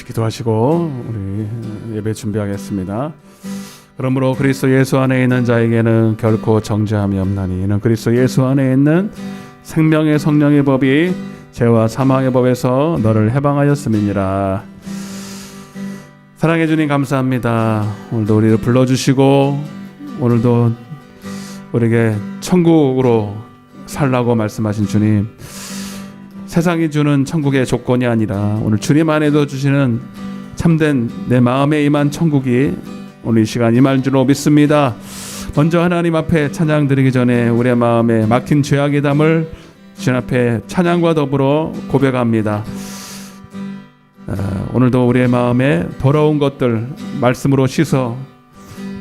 같이 기도하시고 우리 예배 준비하겠습니다. 그러므로 그리스도 예수 안에 있는 자에게는 결코 정죄함이 없나니 이는 그리스도 예수 안에 있는 생명의 성령의 법이 죄와 사망의 법에서 너를 해방하였음이니라. 사랑해 주님 감사합니다. 오늘도 우리를 불러주시고 오늘도 우리에게 천국으로 살라고 말씀하신 주님, 세상이 주는 천국의 조건이 아니라 오늘 주님 안에도 주시는 참된 내 마음에 임한 천국이 오늘 이 시간 임할 줄로 믿습니다. 먼저 하나님 앞에 찬양 드리기 전에 우리의 마음에 막힌 죄악의 담을 주님 앞에 찬양과 더불어 고백합니다. 오늘도 우리의 마음에 더러운 것들 말씀으로 씻어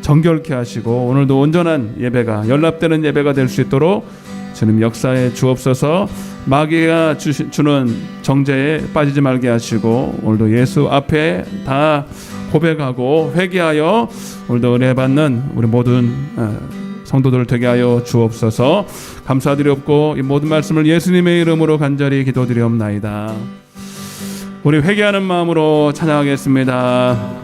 정결케 하시고 오늘도 온전한 예배가 연락되는 예배가 될 수 있도록 주님 역사에 주옵소서. 마귀가 주는 정죄에 빠지지 말게 하시고 오늘도 예수 앞에 다 고백하고 회개하여 오늘도 은혜 받는 우리 모든 성도들 되게 하여 주옵소서. 감사드리옵고 이 모든 말씀을 예수님의 이름으로 간절히 기도드리옵나이다. 우리 회개하는 마음으로 찬양하겠습니다.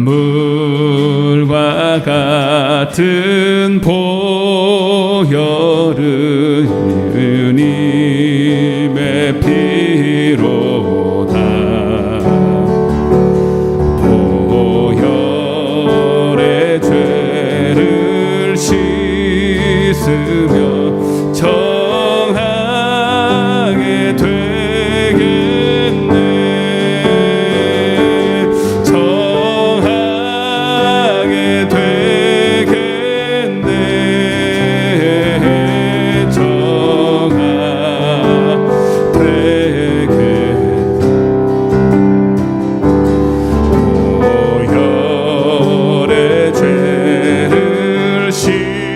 물과 같은 보혈은 주님의 피로다. 보혈의 죄를 씻으며 정하게 되겠네. 씻기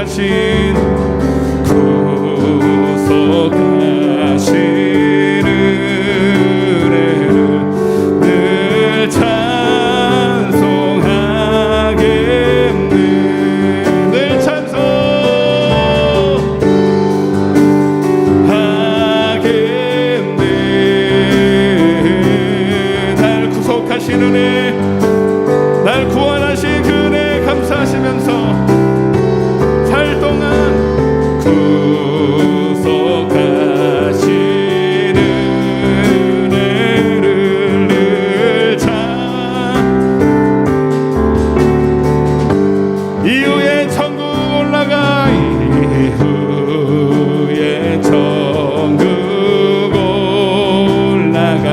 구속하신 은혜를 늘 찬송하겠네. 늘 찬송하겠네. 날 구속하신 은혜, 날 구원하신 그 은혜 감사하시면서 살 동안 구속하신 은혜를 늘 이후에 천국 올라가 이후에 천국 올라가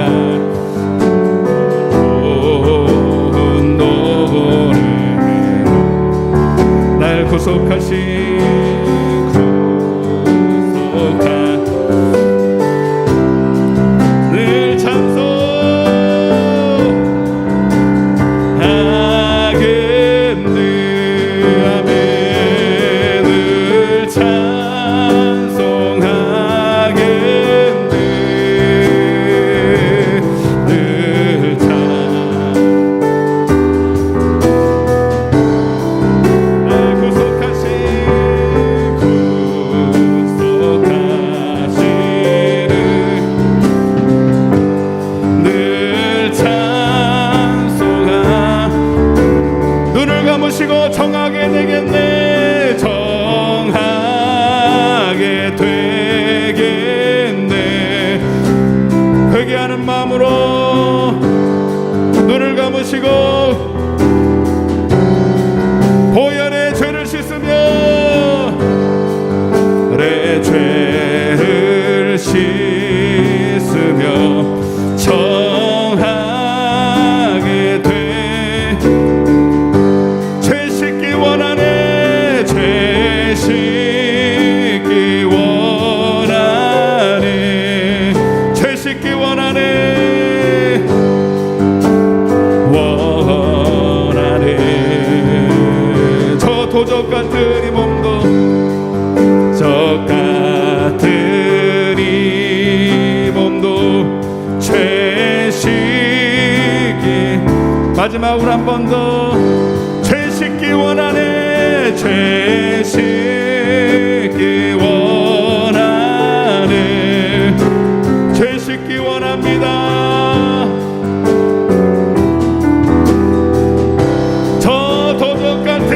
구속하신 늘 찬송하겠네. 아멘. 늘 찬송하겠네. 늘 정하게 되겠네. 정하게 되겠네. 회개하는 마음으로 눈을 감으시고 보혈의 죄를 씻으며 내 죄를 씻으며 정하게 돼. 씻기 원하네. 죄 씻기 원하네. 원하네. 저 도적 같은 이 몸도 적 같은 이 몸도 죄 씻기 마지막으로 한 번 더 죄 씻기 원하네. 죄 씻기 원하네. 죄 씻기 원합니다. 저 도적 같은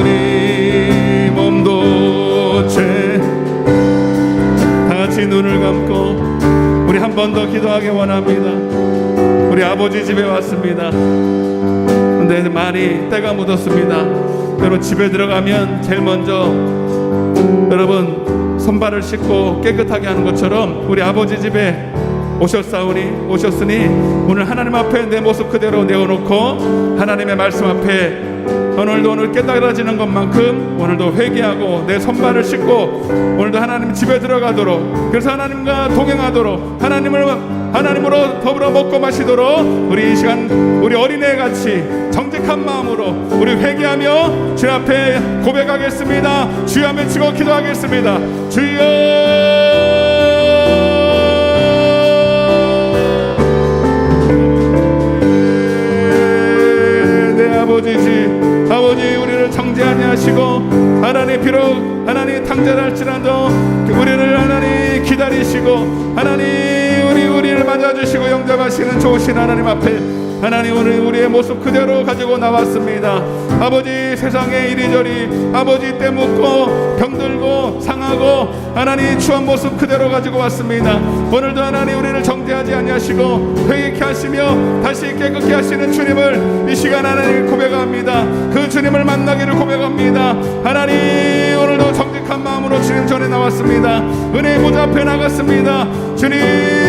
이 몸도 죄. 다 같이 눈을 감고 우리 한 번 더 기도하기 원합니다. 우리 아버지 집에 왔습니다. 근데 많이 때가 묻었습니다. 여러분 집에 들어가면 제일 먼저 여러분 손발을 씻고 깨끗하게 하는 것처럼 우리 아버지 집에 오셨으니 오늘 하나님 앞에 내 모습 그대로 내어놓고 하나님의 말씀 앞에 오늘 깨달아지는 것만큼 오늘도 회개하고 내 손발을 씻고 오늘도 하나님 집에 들어가도록, 그래서 하나님과 동행하도록, 하나님으로 더불어 먹고 마시도록 우리 이 시간 우리 어린애같이 정직한 마음으로 우리 회개하며 주 앞에 고백하겠습니다. 주여 하며 외치고 기도하겠습니다. 주여. 아버지 우리를 정죄하니 하시고 하나님 비록 하나님 탕자랄지라도 우리를 하나님 기다리시고 하나님 우리를 맞아주시고 영접하시는 좋으신 하나님 앞에 하나님 오늘 우리의 모습 그대로 가지고 나왔습니다. 아버지 세상에 이리저리 아버지 때 묻고 병들고 상하고 하나님 추한 모습 그대로 가지고 왔습니다. 오늘도 하나님 우리를 정죄하지 아니하시고 회개케 하시며 다시 깨끗게 하시는 주님을 이 시간 하나님 고백합니다. 그 주님을 만나기를 고백합니다. 하나님 오늘도 정직한 마음으로 주님 전에 나왔습니다. 은혜의 보좌 앞에 나갔습니다. 주님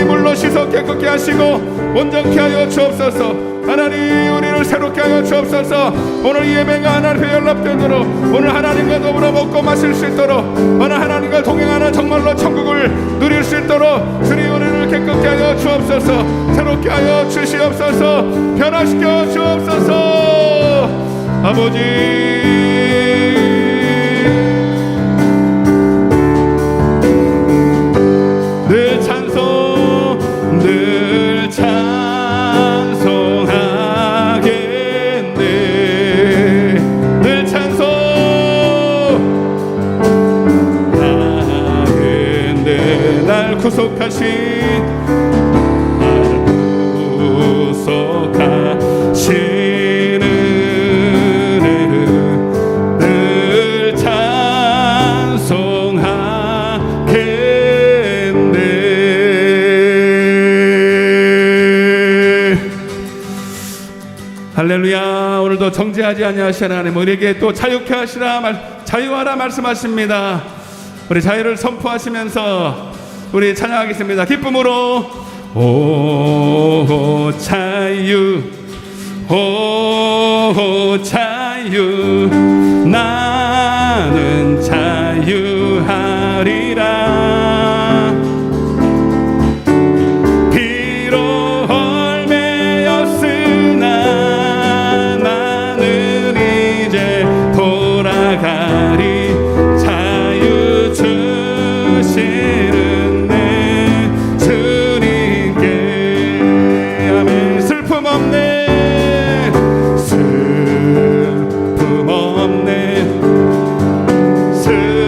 물로 씻어 깨끗게 하시고 온전케 하여 주옵소서. 하나님 우리를 새롭게 하여 주옵소서. 오늘 이 예배가 하나님께 연락되도록 오늘 하나님과 더불어 먹고 마실 수 있도록 오늘 하나님과 동행하는 정말로 천국을 누릴 수 있도록 주님 우리를 깨끗게 하여 주옵소서. 새롭게 자유케 하여 주시옵소서. 변화시켜 주옵소서. 아버지, 늘 찬송, 늘 찬송하겠네. 늘 찬송하겠네. 날 구속하신 할렐루야. 오늘도 정죄하지 아니하시는 하나님, 우리에게 또 자유케 하시라, 자유하라 말씀하십니다. 우리 자유를 선포하시면서 우리 찬양하겠습니다. 기쁨으로 오 자유, 오 자유, 나는 자유하리라. 자유 주시는 내 주님께. 아멘. 슬픔 없네, 슬픔 없네, 슬픔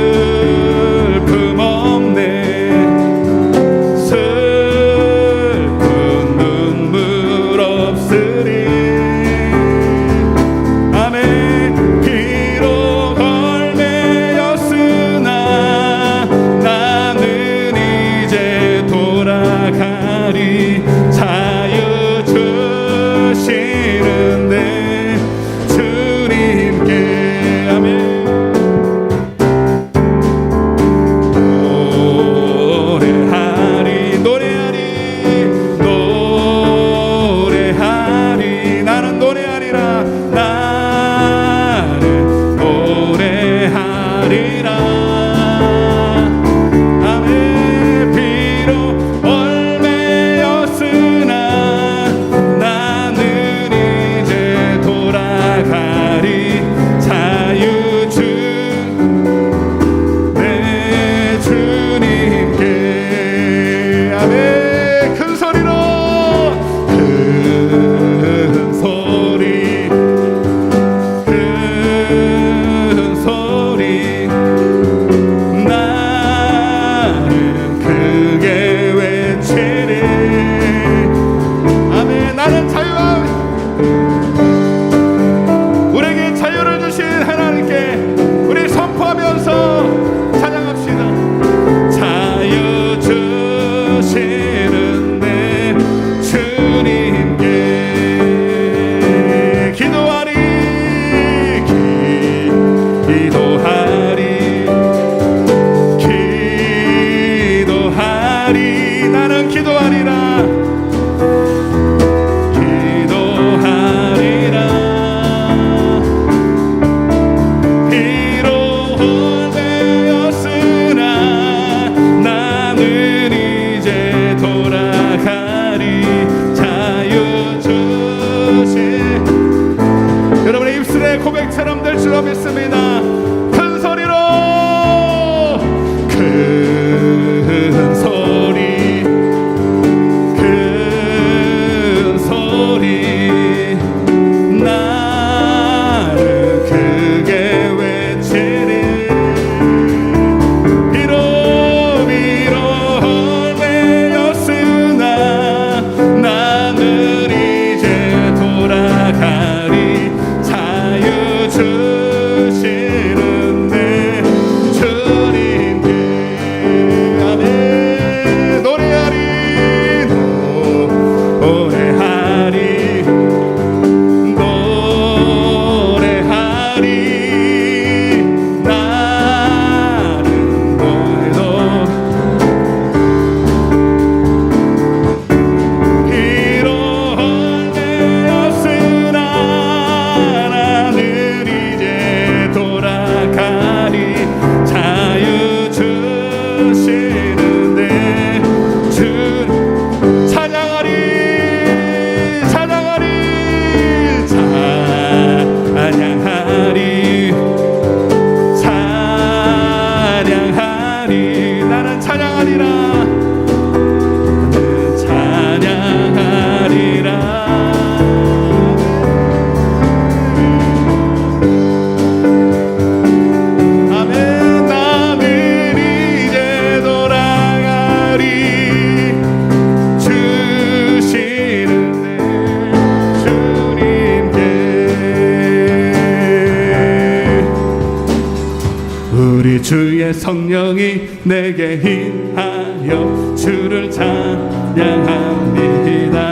성령이 내게 임하여 주를 찬양합니다.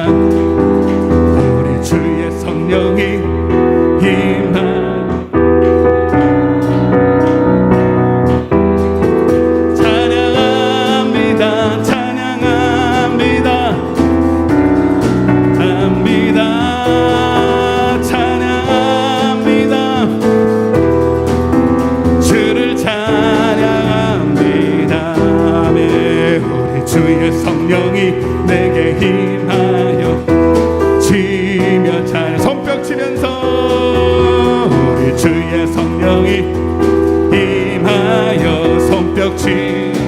우리 주의 성령이 임하여 주의 성령이 내게 임하여 치며 찬양 손뼉 치면서 우리 주의 성령이 임하여 손뼉 치면서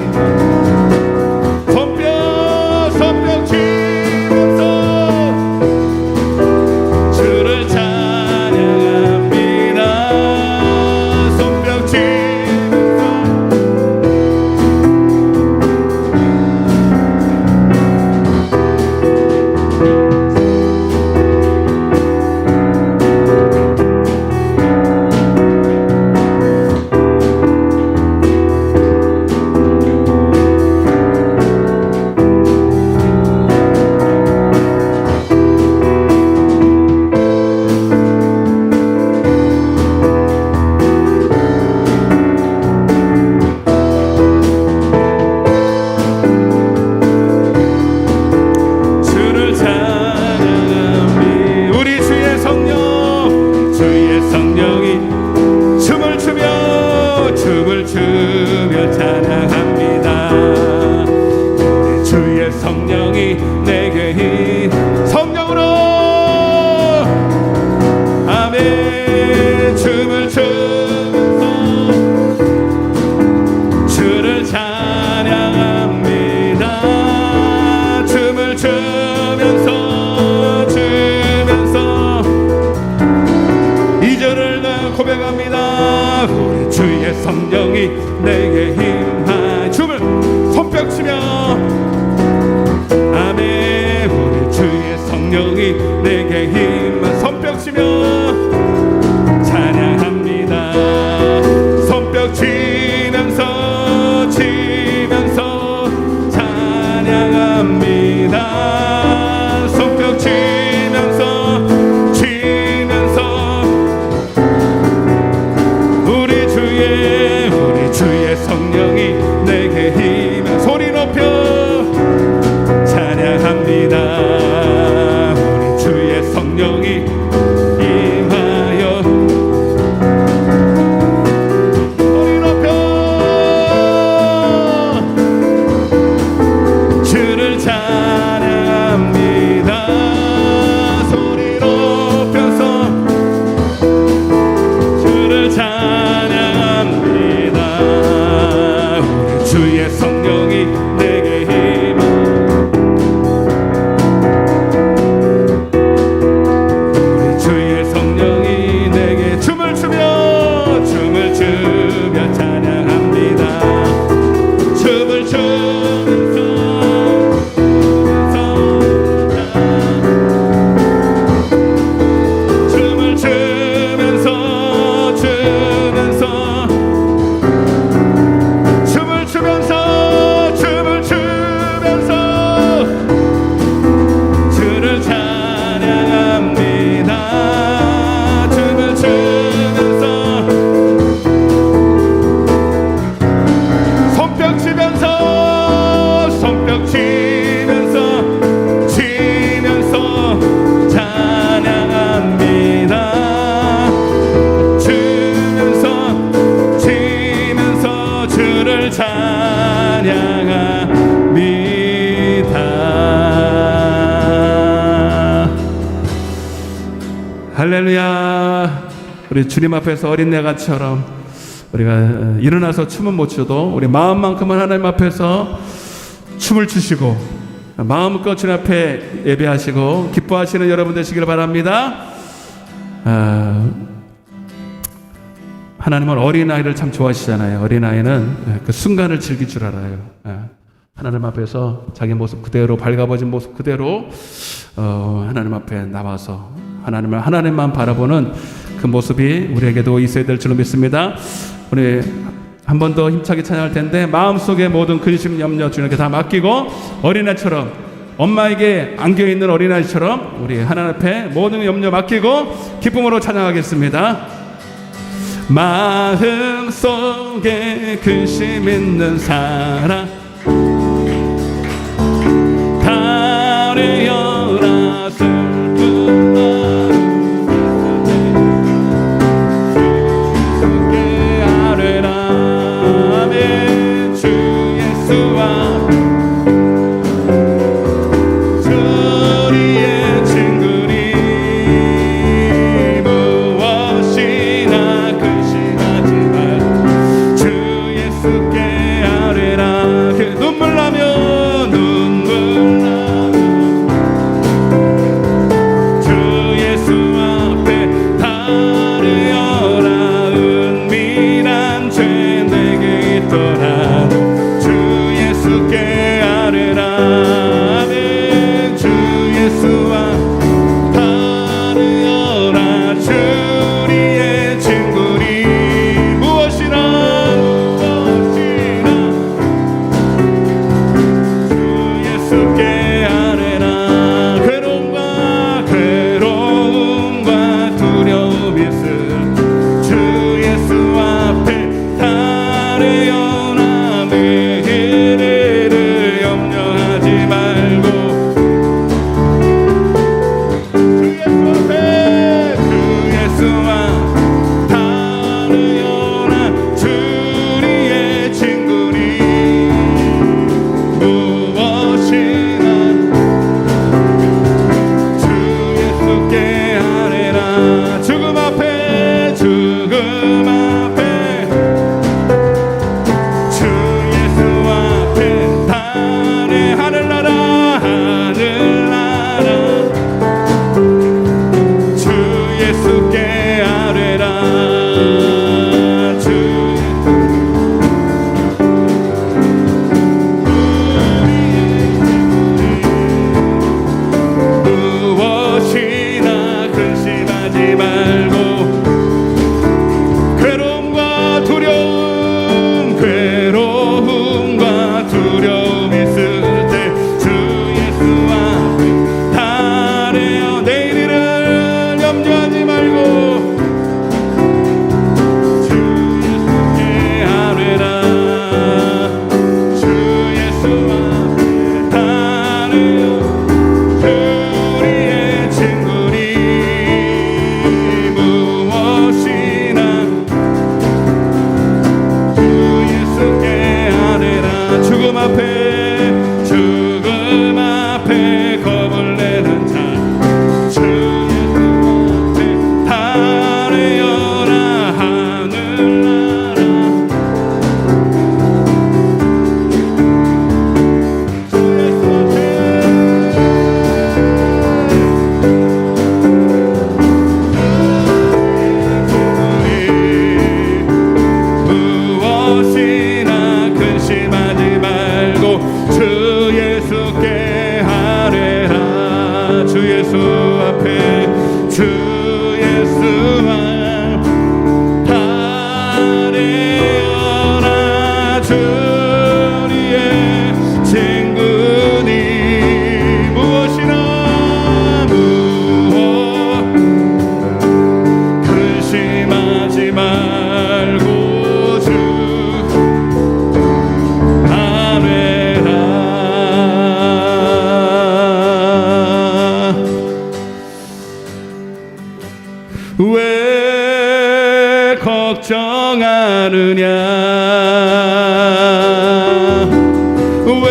주를 찬양합니다. 손뼉 치면서 찬양합니다. 우리 주의 성령이 내게 성령으로 아멘 춤을 추면서 주를 찬양합니다. 춤을 추면서 2절을 고백합니다. 우리 주의 성령이 내게 임하 춤을 손뼉 치며 아멘 우리 주의 성령이 내게 임하 손뼉 치며 찬양합니다. 손뼉 치면서 찬양합니다. 손뼉 치면서 우리 주의 성령이 내게 힘을 소리 높여 찬양합니다. 우리 주의 성령이 임하여 소리 높여 주를 찬양합니다. 소리 높여서 주를 찬양합니다. 주의 성령이 내게 힘 우리 주의 성령이 내게 춤을 추며 찬양합니다. 춤을 추면서 주를 찬양합니다. 춤을 추면서 손뼉 치면서 찬양합니다. 치면서 주를 찬양합니다. 할렐루야. 우리 주님 앞에서 어린애가처럼 우리가 일어나서 춤은 못 춰도 우리 마음만큼은 하나님 앞에서 춤을 추시고 마음껏 주님 앞에 예배하시고 기뻐하시는 여러분 되시길 바랍니다. 하나님은 어린아이를 참 좋아하시잖아요. 어린아이는 그 순간을 즐길 줄 알아요. 하나님 앞에서 자기 모습 그대로 밝아버진 모습 그대로 하나님 앞에 나와서 하나님만 바라보는 그 모습이 우리에게도 있어야 될 줄로 믿습니다. 우리 한 번 더 힘차게 찬양할 텐데, 마음속의 모든 근심 염려 주님께 다 맡기고 어린아이처럼, 엄마에게 안겨있는 어린아이처럼 우리 하나님 앞에 모든 염려 맡기고 기쁨으로 찬양하겠습니다. 마음속에 근심 있는 사람 가려라 슬픈 마음 깨아뢰라 아멘. 주 예수와 주리의 친구리 무엇이나 근심하지 말 주 예수께 아뢰라. 눈물 나면 주 예수 앞에 다르여라. 은밀한 죄 내게 있더라. 주 예수께 아뢰라. 아멘. 주 예수와 다르여라. 주리의 친구리 무엇이나 주 예수께 아뢰라. 괴로움과 두려움 있을 주 예수 앞에 다르여라. 미래를 염려하지 말고 주 예수와 다르여라. 주리의 친구리 무엇이나 주 예수께 아뢰라. 죽음 앞에 주 예수 앞에 다네. 하늘나라 주 예수께 아뢰라. 무엇이나 근심하지 말고 괴로움과 두려움 있을 때 주 예수 앞에 다래요. 내일을 염려하지 말고 주 예수께 아뢰라. 주 예수 앞에 다래요. 주리의 친구리 무엇이나 주 예수께 아뢰라. 죽음 앞에 겁을 내는 자 주 예수 앞에 다르여라. 하늘나라 주 예수 앞에 무엇이나 근심하지 말고 주 예수께 아뢰라. 주 예수 앞에 주 예수와 다래어라. 주리의 친구니 무엇이나 근심하지 말고 주 아뢰라. 왜 걱정하느냐 왜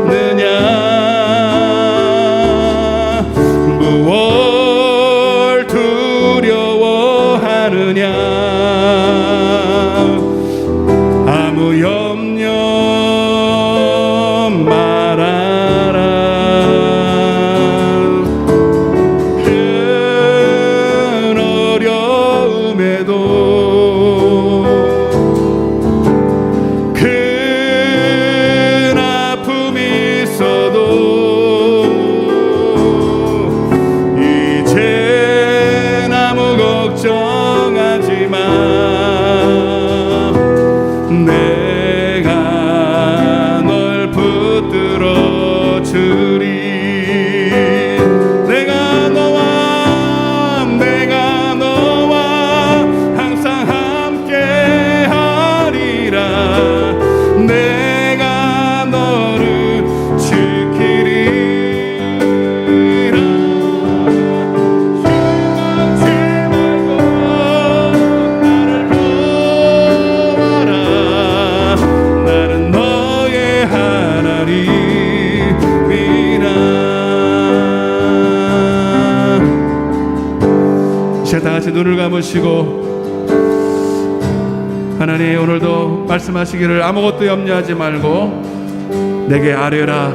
느냐 무얼 두려워하느냐 아무 염려 말아라. 큰 어려움에도 다 같이 눈을 감으시고 하나님 오늘도 말씀하시기를 아무것도 염려하지 말고 내게 아뢰라.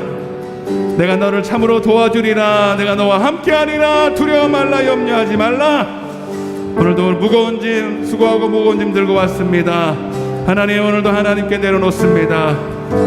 내가 너를 참으로 도와주리라. 내가 너와 함께하리라. 두려워 말라. 염려하지 말라. 오늘도 무거운 짐 수고하고 무거운 짐 들고 왔습니다. 하나님 오늘도 하나님께 내려놓습니다.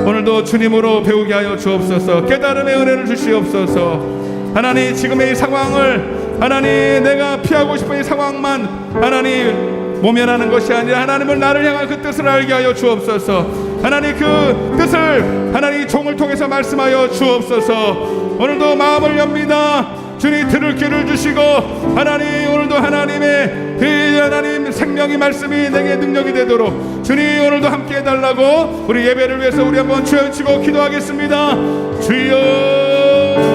오늘도 주님으로 배우게 하여 주옵소서. 깨달음의 은혜를 주시옵소서. 하나님 지금의 이 상황을 하나님 내가 피하고 싶은 이 상황만 하나님 모면하는 것이 아니라 하나님을 나를 향한 그 뜻을 알게 하여 주옵소서. 하나님 그 뜻을 하나님 종을 통해서 말씀하여 주옵소서. 오늘도 마음을 엽니다. 주님 들을 귀를 주시고 하나님 오늘도 하나님의 그 하나님 생명의 말씀이 내게 능력이 되도록 주님 오늘도 함께 해달라고 우리 예배를 위해서 우리 한번 주여치고 기도하겠습니다. 주여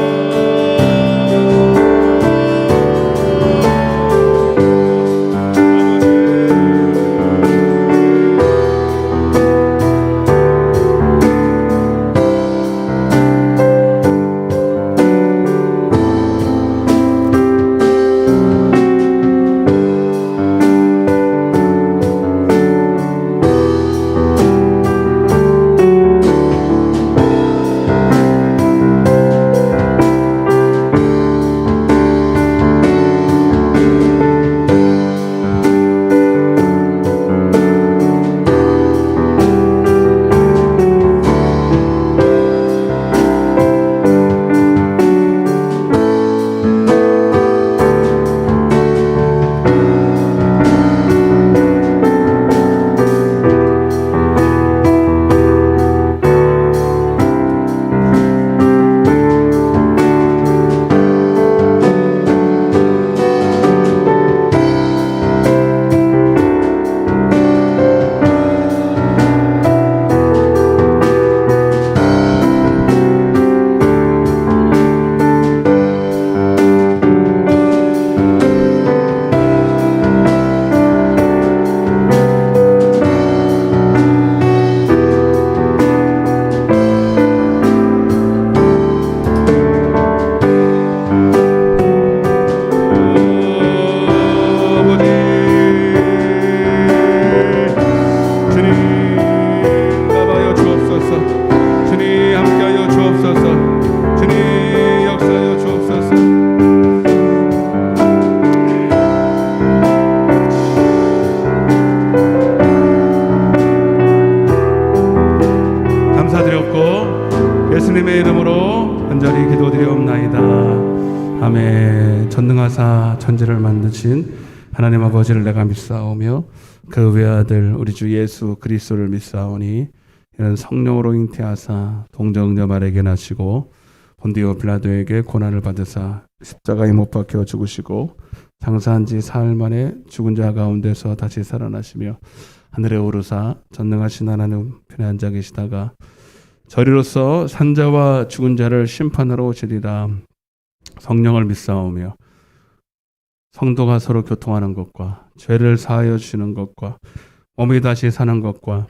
예수님의 이름으로 간절히 기도드리옵나이다. 아멘. 전능하사 천지를 만드신 하나님 아버지를 내가 믿사오며 그 외아들 우리 주 예수 그리스도를 믿사오니 이는 성령으로 잉태하사 동정녀 마리아에게 나시고 본디오 빌라도에게 고난을 받으사 십자가에 못 박혀 죽으시고 장사한 지 사흘 만에 죽은 자 가운데서 다시 살아나시며 하늘에 오르사 전능하신 하나님 편에 앉아 계시다가 저리로서 산자와 죽은 자를 심판하러 오시리라. 성령을 믿사오며 성도가 서로 교통하는 것과 죄를 사하여 주시는 것과 몸이 다시 사는 것과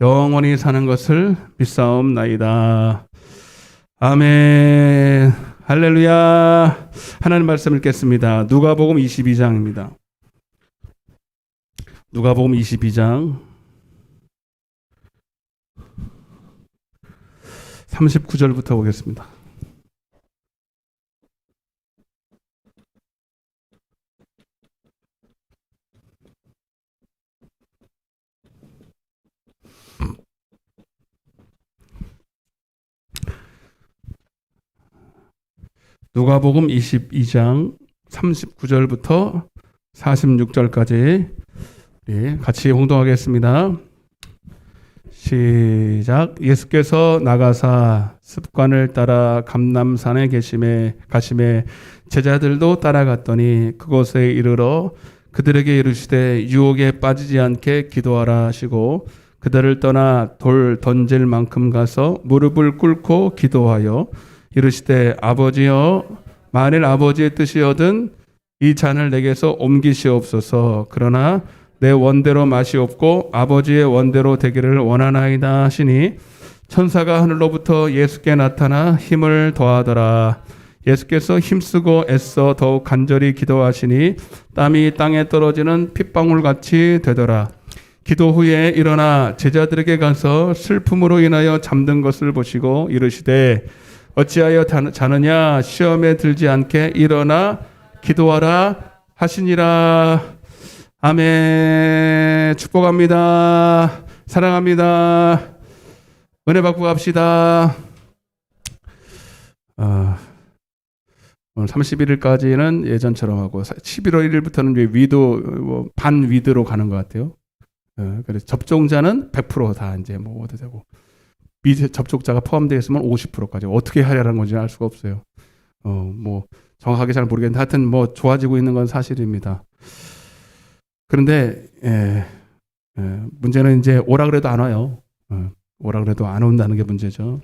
영원히 사는 것을 믿사옵나이다. 아멘. 할렐루야. 하나님 말씀 읽겠습니다. 누가복음 22장입니다. 누가복음 22장 39절부터 보겠습니다. 누가복음 22장 39절부터 46절까지 같이 홍독하겠습니다. 시작. 예수께서 나가사 습관을 따라 감람산에 가심에 제자들도 따라갔더니 그곳에 이르러 그들에게 이르시되 유혹에 빠지지 않게 기도하라 하시고 그들을 떠나 돌 던질 만큼 가서 무릎을 꿇고 기도하여 이르시되 아버지여 만일 아버지의 뜻이거든 이 잔을 내게서 옮기시옵소서. 그러나 내 원대로 마시옵고 아버지의 원대로 되기를 원하나이다 하시니 천사가 하늘로부터 예수께 나타나 힘을 더하더라. 예수께서 힘쓰고 애써 더욱 간절히 기도하시니 땀이 땅에 떨어지는 핏방울같이 되더라. 기도 후에 일어나 제자들에게 가서 슬픔으로 인하여 잠든 것을 보시고 이르시되 어찌하여 자느냐 시험에 들지 않게 일어나 기도하라 하시니라. 아멘. 축복합니다. 사랑합니다. 은혜 받고 갑시다. 오늘 31일까지는 예전처럼 하고 11월 1일부터는 위도 반 위드로 가는 것 같아요. 그래서 접종자는 100% 다 이제 먹어도 되고 접촉자가 포함되어 있으면 50%까지 어떻게 하려는 건지 알 수가 없어요. 뭐 정확하게 잘 모르겠는데 하여튼 뭐 좋아지고 있는 건 사실입니다. 그런데 문제는 이제 오라 그래도 안 와요. 오라 그래도 안 온다는 게 문제죠.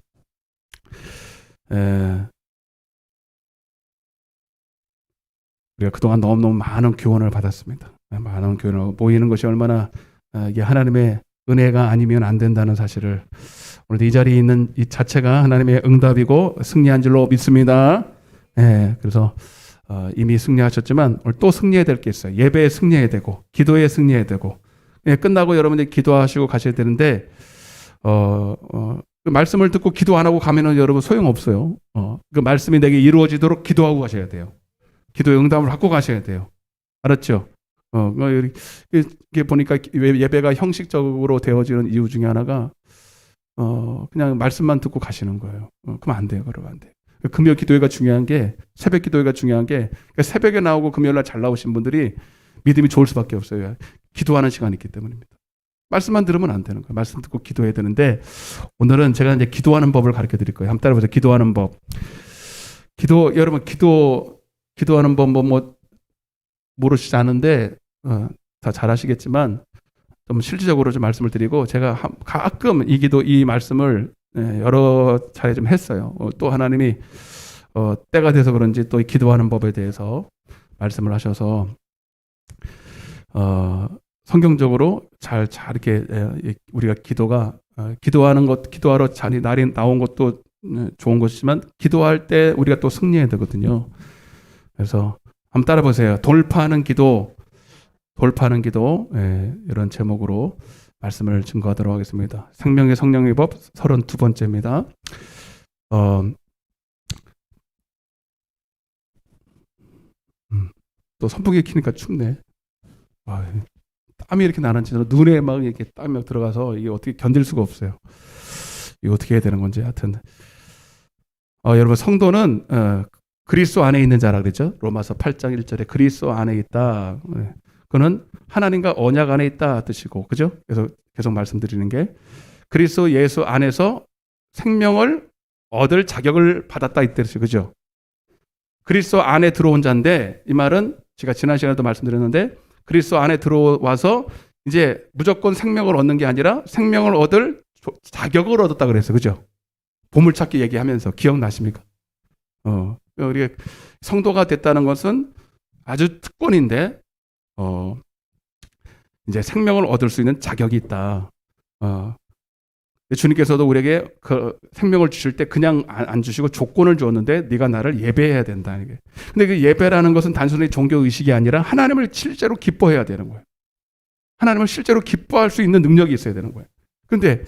우리가 그동안 너무너무 많은 교훈을 받았습니다. 많은 교훈을 모이는 것이 얼마나 이게 하나님의 은혜가 아니면 안 된다는 사실을 오늘 이 자리에 있는 이 자체가 하나님의 응답이고 승리한 줄로 믿습니다. 그래서 이미 승리하셨지만 오늘 또 승리해야 될 게 있어요. 예배에 승리해야 되고 기도에 승리해야 되고 끝나고 여러분들이 기도하시고 가셔야 되는데 그 말씀을 듣고 기도 안 하고 가면은 여러분 소용없어요. 그 말씀이 내게 이루어지도록 기도하고 가셔야 돼요. 기도의 응답을 갖고 가셔야 돼요. 알았죠? 이게 보니까 예배가 형식적으로 되어지는 이유 중에 하나가 그냥 말씀만 듣고 가시는 거예요. 그럼 안 돼요. 그러면 안 돼요. 금요 기도회가 중요한 게 새벽 기도회가 중요한 게 그러니까 새벽에 나오고 금요일 날 잘 나오신 분들이 믿음이 좋을 수밖에 없어요. 기도하는 시간이 있기 때문입니다. 말씀만 들으면 안 되는 거예요. 말씀 듣고 기도해야 되는데 오늘은 제가 이제 기도하는 법을 가르쳐 드릴 거예요. 한번 따라보세요. 기도하는 법. 여러분 기도하는 법 뭐 모르시지 않은데 다 잘 아시겠지만 좀 실질적으로 좀 말씀을 드리고 제가 가끔 이 말씀을 여러 차례 좀 했어요. 또 하나님이 때가 돼서 그런지 또 기도하는 법에 대해서 말씀을 하셔서 성경적으로 잘 이렇게 우리가 기도하러 날이 나온 것도 좋은 것이지만 기도할 때 우리가 또 승리해야 되거든요. 그래서 한번 따라 보세요. 돌파하는 기도 이런 제목으로 말씀을 증거하도록 하겠습니다. 생명의 성령의 법 32번째입니다. 또 선풍기 켜니까 춥네. 땀이 이렇게 나는지 눈에 막 이렇게 땀이 막 들어가서 이게 어떻게 견딜 수가 없어요. 이거 어떻게 해야 되는 건지 하여튼 여러분 성도는 그리스도 안에 있는 자라 그랬죠. 로마서 8장 1절에 그리스도 안에 있다. 그는 하나님과 언약 안에 있다 뜻이고, 그죠? 그래서 계속 말씀드리는 게 그리스도 예수 안에서 생명을 얻을 자격을 받았다 이 뜻이죠, 그죠? 그리스도 안에 들어온 자인데 이 말은 제가 지난 시간에도 말씀드렸는데 그리스도 안에 들어와서 이제 무조건 생명을 얻는 게 아니라 생명을 얻을 자격을 얻었다 그랬어요, 그죠? 보물찾기 얘기하면서 기억나십니까? 우리가 성도가 됐다는 것은 아주 특권인데 이제 생명을 얻을 수 있는 자격이 있다. 주님께서도 우리에게 그 생명을 주실 때 그냥 안 주시고 조건을 주었는데 네가 나를 예배해야 된다. 이게. 근데 그 예배라는 것은 단순히 종교 의식이 아니라 하나님을 실제로 기뻐해야 되는 거예요. 하나님을 실제로 기뻐할 수 있는 능력이 있어야 되는 거예요. 근데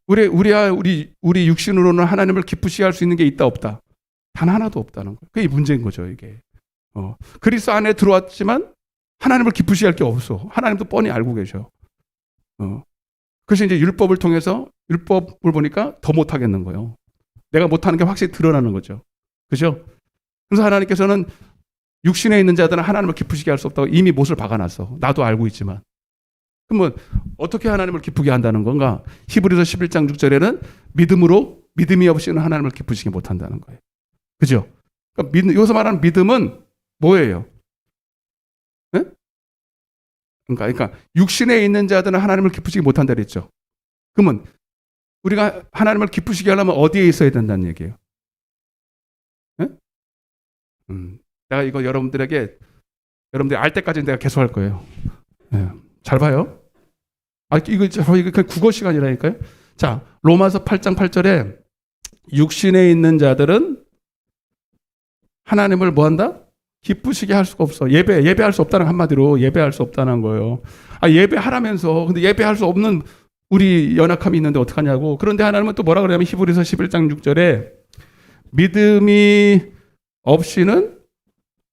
우리 육신으로는 하나님을 기쁘시게 할 수 있는 게 있다 없다? 단 하나도 없다는 거예요. 그게 문제인 거죠, 이게. 그리스도 안에 들어왔지만 하나님을 기쁘시게 할 게 없어. 하나님도 뻔히 알고 계셔. 그래서 이제 율법을 통해서 율법을 보니까 더 못하겠는 거예요. 내가 못하는 게 확실히 드러나는 거죠. 그죠? 그래서 하나님께서는 육신에 있는 자들은 하나님을 기쁘시게 할 수 없다고 이미 못을 박아놨어. 나도 알고 있지만. 그러면 어떻게 하나님을 기쁘게 한다는 건가? 히브리서 11장 6절에는 믿음이 없이는 하나님을 기쁘시게 못한다는 거예요. 그죠? 그러니까 여기서 말하는 믿음은 뭐예요? 네? 그러니까 육신에 있는 자들은 하나님을 기쁘시게 못한다 그랬죠. 그러면 우리가 하나님을 기쁘시게 하려면 어디에 있어야 된다는 얘기예요? 네? 내가 이거 여러분들이 알 때까지 내가 계속 할 거예요. 네. 잘 봐요. 이거 국어 시간이라니까요. 자, 로마서 8장 8절에 육신에 있는 자들은 하나님을 뭐한다? 기쁘시게 할 수가 없어. 예배할 수 없다는, 한마디로 예배할 수 없다는 거예요. 예배하라면서. 근데 예배할 수 없는 우리 연약함이 있는데 어떡하냐고. 그런데 하나님은 또 뭐라 그러냐면 히브리서 11장 6절에 믿음이 없이는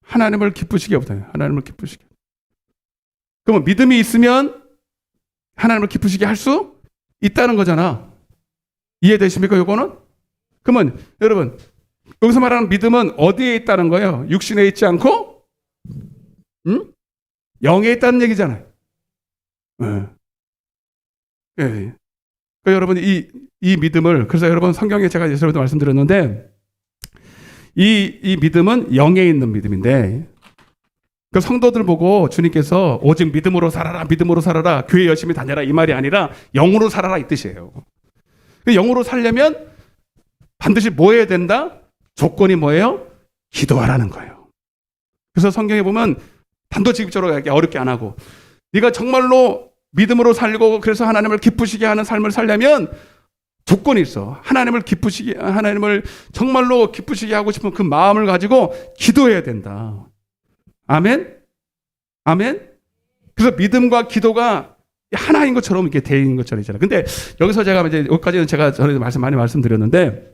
하나님을 기쁘시게 못해요. 하나님을 기쁘시게. 그러면 믿음이 있으면 하나님을 기쁘시게 할 수 있다는 거잖아. 이해되십니까? 요거는? 그러면 여러분, 여기서 말하는 믿음은 어디에 있다는 거예요? 육신에 있지 않고 영에 있다는 얘기잖아요. 네. 네. 그러니까 여러분, 이 믿음을, 그래서 여러분 성경에 제가 예전에도 말씀드렸는데 이 믿음은 영에 있는 믿음인데, 그 성도들 보고 주님께서 오직 믿음으로 살아라, 믿음으로 살아라, 교회 열심히 다녀라 이 말이 아니라 영으로 살아라 이 뜻이에요. 영으로 살려면 반드시 뭐 해야 된다? 조건이 뭐예요? 기도하라는 거예요. 그래서 성경에 보면 단도직입적으로 어렵게 안 하고, 네가 정말로 믿음으로 살고 그래서 하나님을 기쁘시게 하는 삶을 살려면 조건이 있어. 하나님을 정말로 기쁘시게 하고 싶은 그 마음을 가지고 기도해야 된다. 아멘? 아멘? 그래서 믿음과 기도가 하나인 것처럼 이렇게 돼 있는 것처럼 있잖아요. 근데 여기서 제가 이제 여기까지는 제가 전에 많이 말씀드렸는데,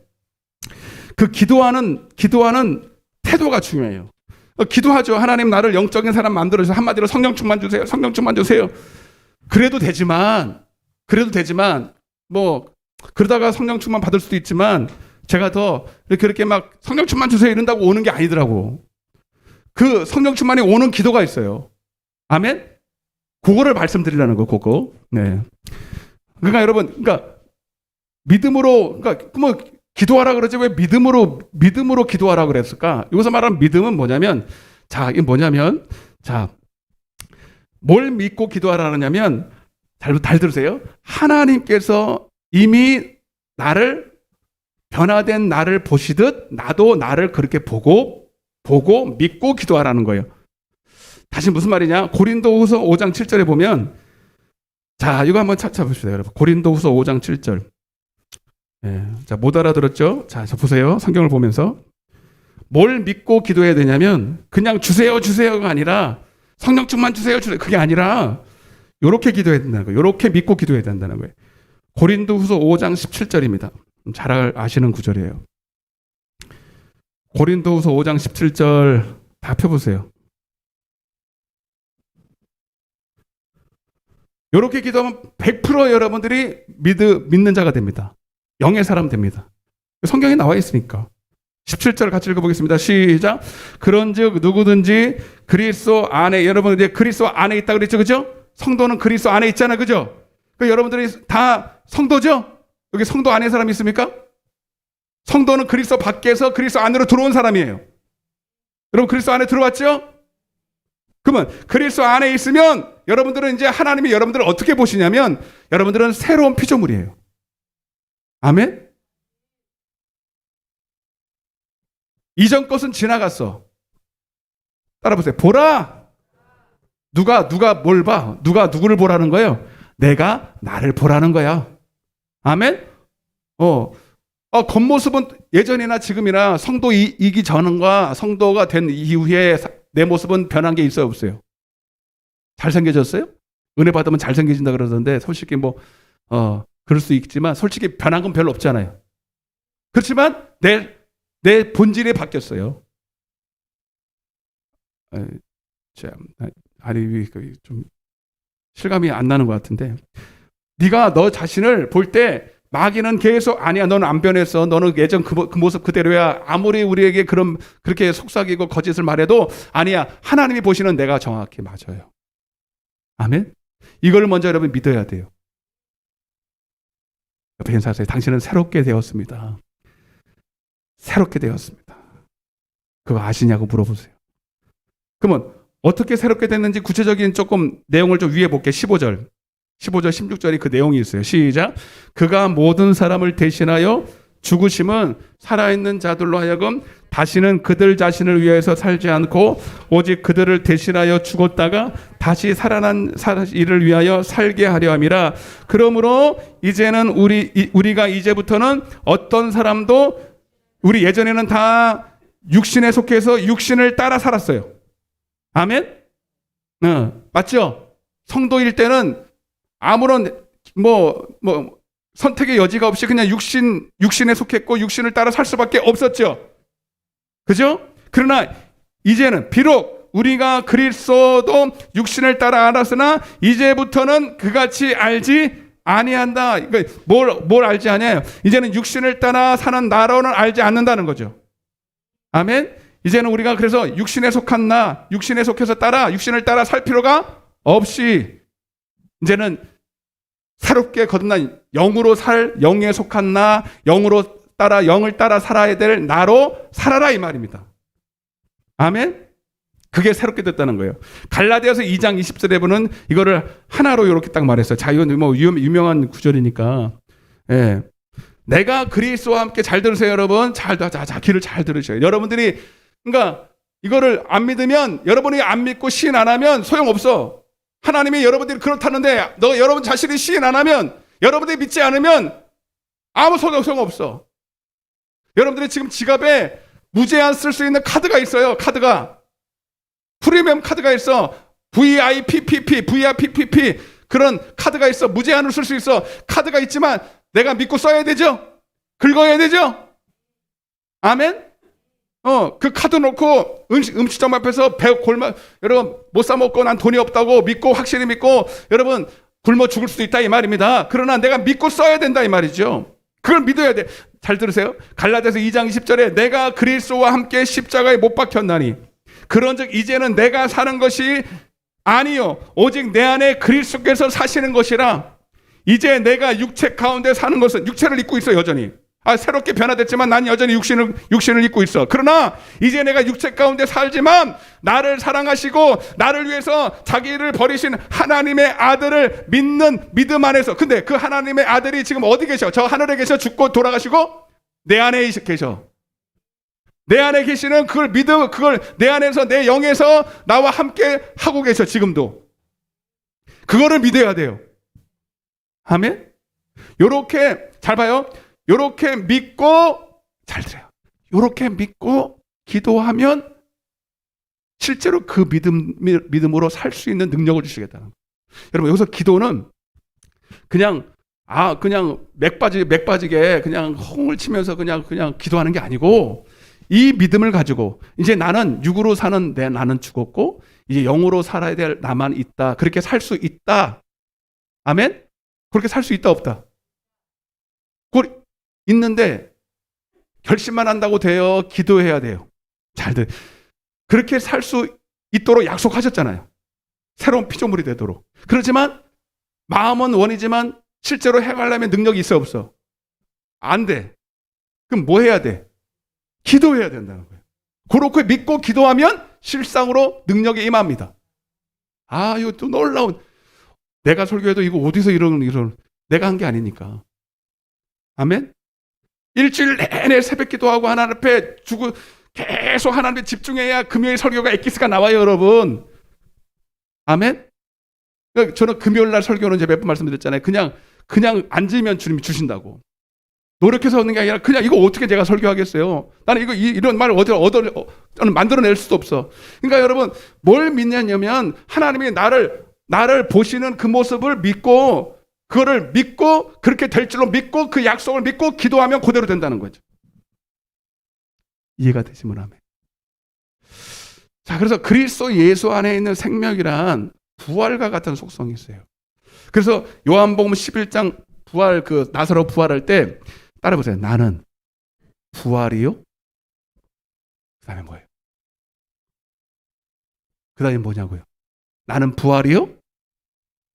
그 기도하는 태도가 중요해요. 기도하죠. 하나님 나를 영적인 사람 만들어주세요. 한마디로 성령 충만 주세요. 성령 충만 주세요. 그래도 되지만 뭐 그러다가 성령 충만 받을 수도 있지만, 제가 더 그렇게 막 성령 충만 주세요 이런다고 오는 게 아니더라고. 그 성령 충만이 오는 기도가 있어요. 아멘? 그거를 말씀드리려는 거, 그거. 네. 그러니까 여러분, 그러니까 믿음으로, 그러니까 뭐 기도하라 그러지 왜 믿음으로 기도하라 그랬을까? 여기서 말하는 믿음은 뭐냐면, 이게 뭐냐면, 뭘 믿고 기도하라느냐면, 잘 들으세요. 하나님께서 이미 변화된 나를 보시듯 나도 나를 그렇게 보고 믿고 기도하라는 거예요. 다시 무슨 말이냐? 고린도후서 5장 7절에 보면, 이거 한번 찾아봅시다, 여러분. 고린도후서 5장 7절. 못 알아들었죠? 자, 보세요. 성경을 보면서. 뭘 믿고 기도해야 되냐면, 그냥 주세요가 아니라, 성령 충만 주세요. 그게 아니라, 요렇게 기도해야 된다는 거예요. 요렇게 믿고 기도해야 된다는 거예요. 고린도후서 5장 17절입니다. 잘 아시는 구절이에요. 고린도후서 5장 17절 다 펴보세요. 이렇게 기도하면 100% 여러분들이 믿는 자가 됩니다. 영의 사람 됩니다. 성경에 나와 있으니까. 17절 같이 읽어보겠습니다. 시작. 그런즉 누구든지 그리스도 안에, 여러분 이제 그리스도 안에 있다 그랬죠, 그죠? 성도는 그리스도 안에 있잖아, 그죠? 여러분들이 다 성도죠? 여기 성도 안에 사람 있습니까? 성도는 그리스도 밖에서 그리스도 안으로 들어온 사람이에요. 여러분 그리스도 안에 들어왔죠? 그러면 그리스도 안에 있으면 여러분들은 이제 하나님이 여러분들을 어떻게 보시냐면, 여러분들은 새로운 피조물이에요. 아멘? 이전 것은 지나갔어. 따라보세요. 보라. 누가 뭘 봐? 누가 누구를 보라는 거예요? 내가 나를 보라는 거야. 아멘? 겉모습은 예전이나 지금이나 성도이기 전과 성도가 된 이후에 내 모습은 변한 게 있어요, 없어요? 잘생겨졌어요? 은혜 받으면 잘생겨진다 그러던데, 솔직히 그럴 수 있지만 솔직히 변한 건 별로 없잖아요. 그렇지만 내 본질이 바뀌었어요. 좀 실감이 안 나는 것 같은데, 네가 너 자신을 볼 때 마귀는 계속 아니야, 너는 안 변했어, 너는 예전 그 모습 그대로야, 아무리 우리에게 그렇게 속삭이고 거짓을 말해도 아니야, 하나님이 보시는 내가 정확히 맞아요. 아멘? 이걸 먼저 여러분 믿어야 돼요. 옆에 인사하세요. 당신은 새롭게 되었습니다. 새롭게 되었습니다. 그거 아시냐고 물어보세요. 그러면 어떻게 새롭게 됐는지 구체적인 조금 내용을 좀 위에 볼게요. 15절, 16절이 그 내용이 있어요. 시작. 그가 모든 사람을 대신하여 죽으심은 살아있는 자들로 하여금 다시는 그들 자신을 위해서 살지 않고 오직 그들을 대신하여 죽었다가 다시 살아난 이를 위하여 살게 하려 함이라. 그러므로 이제는 우리가 이제부터는 어떤 사람도, 우리 예전에는 다 육신에 속해서 육신을 따라 살았어요. 아멘? 맞죠? 성도일 때는 아무런 선택의 여지가 없이 그냥 육신에 속했고 육신을 따라 살 수밖에 없었죠. 그죠? 그러나 이제는 비록 우리가 그리스도도 육신을 따라 알았으나 이제부터는 그같이 알지 아니한다. 그러니까 뭘 알지 않아요? 이제는 육신을 따라 사는 나로는 알지 않는다는 거죠. 아멘? 이제는 우리가 그래서 육신에 속한 육신에 속해서 육신을 따라 살 필요가 없이 이제는 새롭게 거듭난 영에 속한 영을 따라 살아야 될 나로 살아라 이 말입니다. 아멘? 그게 새롭게 됐다는 거예요. 갈라디아서 2장 20절에 보는 이거를 하나로 이렇게 딱 말했어요. 자, 이건 유명한 구절이니까. 예. 내가 그리스도와 함께 잘 들으세요, 여러분. 자, 귀를 잘 들으셔요. 여러분들이 그러니까 이거를 안 믿으면 여러분이 안 믿고 시인 안 하면 소용없어. 하나님이 여러분들이 그렇다는데 여러분 자신이 시인 안 하면 여러분들이 믿지 않으면 아무 소용없어. 여러분들이 지금 지갑에 무제한 쓸 수 있는 카드가 있어요. 카드가. 프리미엄 카드가 있어. VIPPP 그런 카드가 있어. 무제한으로 쓸 수 있어. 카드가 있지만 내가 믿고 써야 되죠. 긁어야 되죠. 아멘? 그 카드 놓고 음식점 앞에서 여러분 못 사 먹고 난 돈이 없다고 믿고 확실히 믿고 여러분 굶어 죽을 수도 있다 이 말입니다. 그러나 내가 믿고 써야 된다 이 말이죠. 그걸 믿어야 돼. 잘 들으세요. 갈라디아서 2장 20절에 내가 그리스도와 함께 십자가에 못 박혔나니 그런즉 이제는 내가 사는 것이 아니요 오직 내 안에 그리스도께서 사시는 것이라. 이제 내가 육체 가운데 사는 것은 육체를 입고 있어 여전히. 새롭게 변화됐지만 난 여전히 육신을 입고 있어. 그러나 이제 내가 육체 가운데 살지만 나를 사랑하시고 나를 위해서 자기를 버리신 하나님의 아들을 믿는 믿음 안에서. 근데 그 하나님의 아들이 지금 어디 계셔? 저 하늘에 계셔. 죽고 돌아가시고 내 안에 계셔. 내 안에 계시는 그걸 내 안에서 내 영에서 나와 함께 하고 계셔. 지금도 그거를 믿어야 돼요. 아멘? 요렇게 잘 봐요. 요렇게 믿고 잘 들어요. 요렇게 믿고 기도하면 실제로 그 믿음으로 살 수 있는 능력을 주시겠다는 거예요. 여러분 여기서 기도는 그냥 맥 빠지게 그냥 허공을 치면서 그냥 기도하는 게 아니고 이 믿음을 가지고 이제 나는 육으로 사는 나는 죽었고 이제 영으로 살아야 될 나만 있다. 그렇게 살 수 있다. 아멘? 그렇게 살 수 있다 없다? 그걸 있는데 결심만 한다고 돼요? 기도해야 돼요. 그렇게 살 수 있도록 약속하셨잖아요. 새로운 피조물이 되도록. 그렇지만 마음은 원이지만 실제로 해가려면 능력이 있어 없어? 안 돼. 그럼 뭐 해야 돼? 기도해야 된다는 거예요. 그렇게 믿고 기도하면 실상으로 능력이 임합니다. 이거 또 놀라운. 내가 설교해도 이거 어디서 이런 내가 한 게 아니니까. 아멘? 일주일 내내 새벽 기도하고 하나님 앞에 계속 하나님에 집중해야 금요일 설교가 엑기스가 나와요, 여러분. 아멘? 저는 금요일 날 설교는 이제 몇 번 말씀드렸잖아요. 그냥 앉으면 주님이 주신다고. 노력해서 얻는 게 아니라 그냥 이거 어떻게 제가 설교하겠어요? 나는 이런 말을 저는 만들어낼 수도 없어. 그러니까 여러분 뭘 믿냐면 하나님이 나를 보시는 그 모습을 믿고 그거를 믿고 그렇게 될 줄로 믿고 그 약속을 믿고 기도하면 그대로 된다는 거죠. 이해가 되시면 아멘. 자, 그래서 그리스도 예수 안에 있는 생명이란 부활과 같은 속성이 있어요. 그래서 요한복음 11장 나사로 부활할 때 따라보세요. 나는 부활이요? 그 다음에 뭐예요? 그 다음에 뭐냐고요? 나는 부활이요?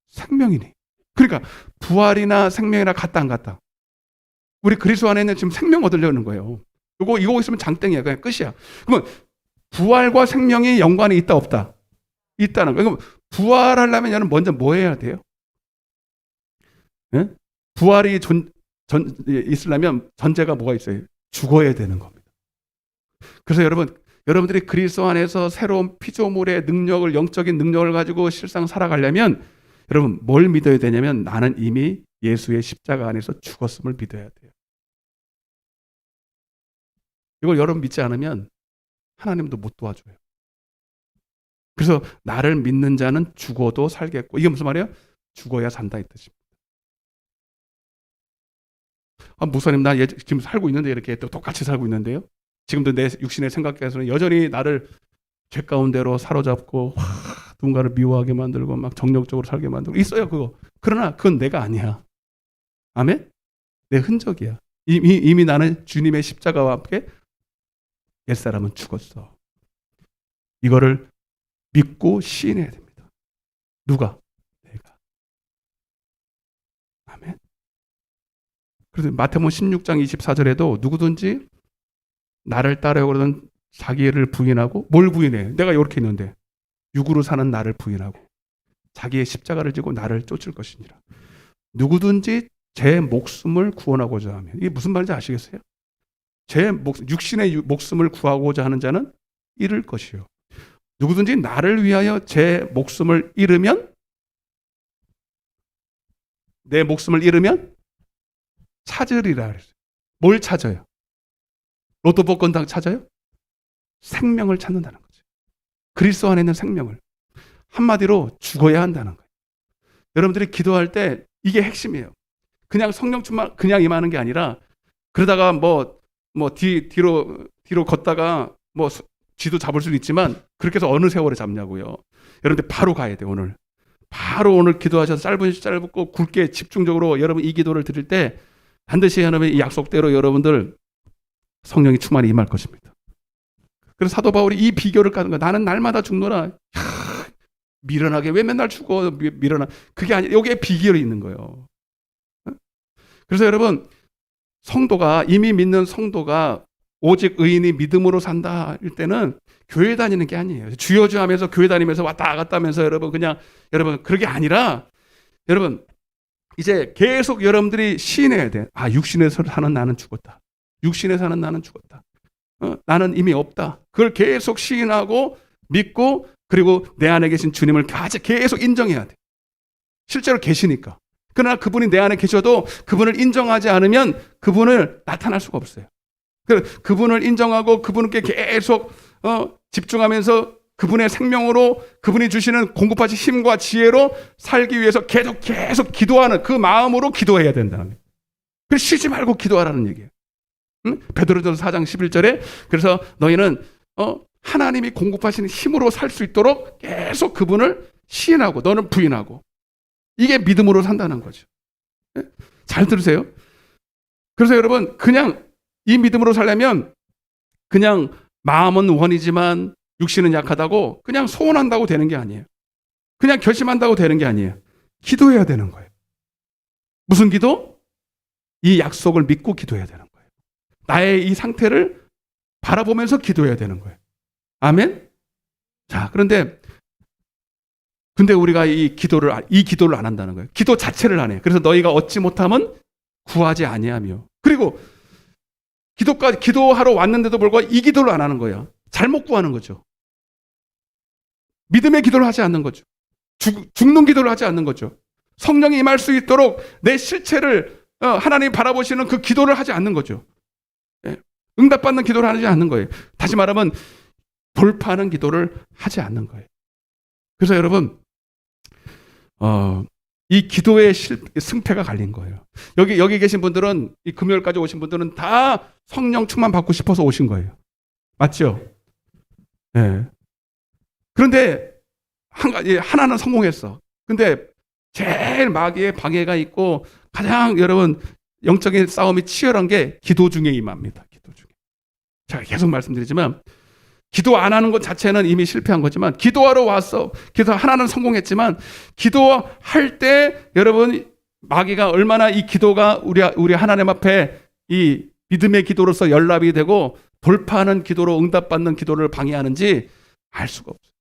생명이니. 그러니까 부활이나 생명이나 같다 안 같다? 우리 그리스도 안에 있는 지금 생명 얻으려는 거예요. 이거 있으면 장땡이야. 그냥 끝이야. 그러면 부활과 생명이 연관이 있다 없다? 있다는 거예요. 그럼 부활하려면 얘는 먼저 뭐 해야 돼요? 네? 부활이 있으려면 전제가 뭐가 있어요? 죽어야 되는 겁니다. 그래서 여러분들이 그리스도 안에서 새로운 피조물의 능력을, 영적인 능력을 가지고 실상 살아가려면 여러분 뭘 믿어야 되냐면 나는 이미 예수의 십자가 안에서 죽었음을 믿어야 돼요. 이걸 여러분 믿지 않으면 하나님도 못 도와줘요. 그래서 나를 믿는 자는 죽어도 살겠고, 이게 무슨 말이에요? 죽어야 산다 이 뜻입니다. 목사님, 나 지금 살고 있는데 이렇게 또 똑같이 살고 있는데요. 지금도 내 육신의 생각에서는 여전히 나를 죄 가운데로 사로잡고 누군가를 미워하게 만들고 막 정력적으로 살게 만들고 있어요, 그거. 그러나 그건 내가 아니야. 아멘? 내 흔적이야. 이미 나는 주님의 십자가와 함께 옛사람은 죽었어. 이거를 믿고 시인해야 됩니다. 누가? 내가. 아멘. 그래서 마태복음 16장 24절에도 누구든지 나를 따르려거든 자기를 부인하고, 뭘 부인해? 내가 이렇게 있는데 육으로 사는 나를 부인하고 자기의 십자가를 지고 나를 쫓을 것이니라. 누구든지 제 목숨을 구원하고자 하면, 이게 무슨 말인지 아시겠어요? 육신의 목숨을 구하고자 하는 자는 잃을 것이요, 누구든지 나를 위하여 제 목숨을 잃으면, 내 목숨을 잃으면 찾으리라 그랬어요. 뭘 찾아요? 로또 복권당 찾아요? 생명을 찾는다는 거죠. 그리스도 안에 있는 생명을. 한마디로 죽어야 한다는 거예요. 여러분들이 기도할 때 이게 핵심이에요. 그냥 성령 충만 그냥 임하는 게 아니라, 그러다가 뒤로 걷다가 쥐도 잡을 수도 있지만, 그렇게 해서 어느 세월에 잡냐고요. 여러분들 바로 가야 돼요. 오늘 기도하셔서 짧고 굵게 집중적으로 여러분 이 기도를 드릴 때 반드시 하나님의 이 약속대로 여러분들 성령이 충만히 임할 것입니다. 그래서 사도 바울이 이 비결을 까는 거야. 나는 날마다 죽노라. 미련하게 왜 맨날 죽어? 미련하. 그게 아니라 여기에 비결이 있는 거예요. 그래서 여러분, 이미 믿는 성도가 오직 의인이 믿음으로 산다 할 때는 교회 다니는 게 아니에요. 주여주 하면서 교회 다니면서 왔다 갔다 하면서 여러분 그게 아니라, 여러분 이제 계속 여러분들이 시인해야 돼. 육신에서 사는 나는 죽었다. 육신에 사는 나는 죽었다. 나는 이미 없다. 그걸 계속 시인하고 믿고, 그리고 내 안에 계신 주님을 계속 인정해야 돼. 실제로 계시니까. 그러나 그분이 내 안에 계셔도 그분을 인정하지 않으면 그분을 나타날 수가 없어요. 그분을 인정하고 그분께 계속 집중하면서 그분의 생명으로, 그분이 주시는 공급하신 힘과 지혜로 살기 위해서 계속 기도하는 그 마음으로 기도해야 된다는 거예요. 그래서 쉬지 말고 기도하라는 얘기예요. 베드로전서 4장 11절에 그래서 너희는 하나님이 공급하시는 힘으로 살 수 있도록 계속 그분을 시인하고 너는 부인하고, 이게 믿음으로 산다는 거죠. 잘 들으세요. 그래서 여러분, 그냥 이 믿음으로 살려면 그냥 마음은 원이지만 육신은 약하다고 그냥 소원한다고 되는 게 아니에요. 그냥 결심한다고 되는 게 아니에요. 기도해야 되는 거예요. 무슨 기도? 이 약속을 믿고 기도해야 되는 거예요. 나의 이 상태를 바라보면서 기도해야 되는 거예요. 아멘? 자, 근데 우리가 이 기도를 안 한다는 거예요. 기도 자체를 안 해요. 그래서 너희가 얻지 못하면 구하지 아니하며, 그리고 기도하러 왔는데도 불구하고 이 기도를 안 하는 거예요. 잘못 구하는 거죠. 믿음의 기도를 하지 않는 거죠. 죽는 기도를 하지 않는 거죠. 성령이 임할 수 있도록 내 실체를 하나님 바라보시는 그 기도를 하지 않는 거죠. 응답받는 기도를 하지 않는 거예요. 다시 말하면 돌파하는 기도를 하지 않는 거예요. 그래서 여러분, 이 기도의 승패가 갈린 거예요. 여기 계신 분들은, 이 금요일까지 오신 분들은 다 성령 충만 받고 싶어서 오신 거예요. 맞죠? 네. 그런데 하나는 성공했어. 근데 제일 마귀의 방해가 있고 가장 여러분 영적인 싸움이 치열한 게 기도 중에 임합니다. 기도 중에. 제가 계속 말씀드리지만, 기도 안 하는 것 자체는 이미 실패한 거지만, 기도하러 왔어. 그래서 하나는 성공했지만, 기도할 때 여러분 마귀가 얼마나 이 기도가 우리 하나님 앞에 이 믿음의 기도로서 연락이 되고 돌파하는 기도로 응답받는 기도를 방해하는지 알 수가 없어요.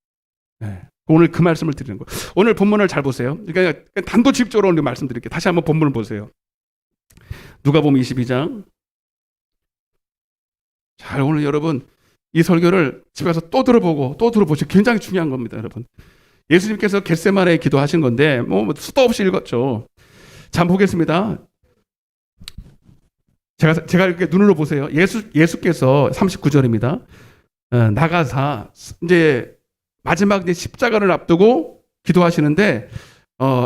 네. 오늘 그 말씀을 드리는 거예요. 오늘 본문을 잘 보세요. 그러니까 단도직입적으로 말씀드릴게요. 다시 한번 본문을 보세요. 누가복음 22장. 잘, 오늘 여러분 이 설교를 집에서 또 들어보시고 굉장히 중요한 겁니다, 여러분. 예수님께서 겟세마네에 기도하신 건데 수도 없이 읽었죠. 자, 보겠습니다. 제가 이렇게 눈으로 보세요. 예수께서 39절입니다. 나가사 이제 마지막 이제 십자가를 앞두고 기도하시는데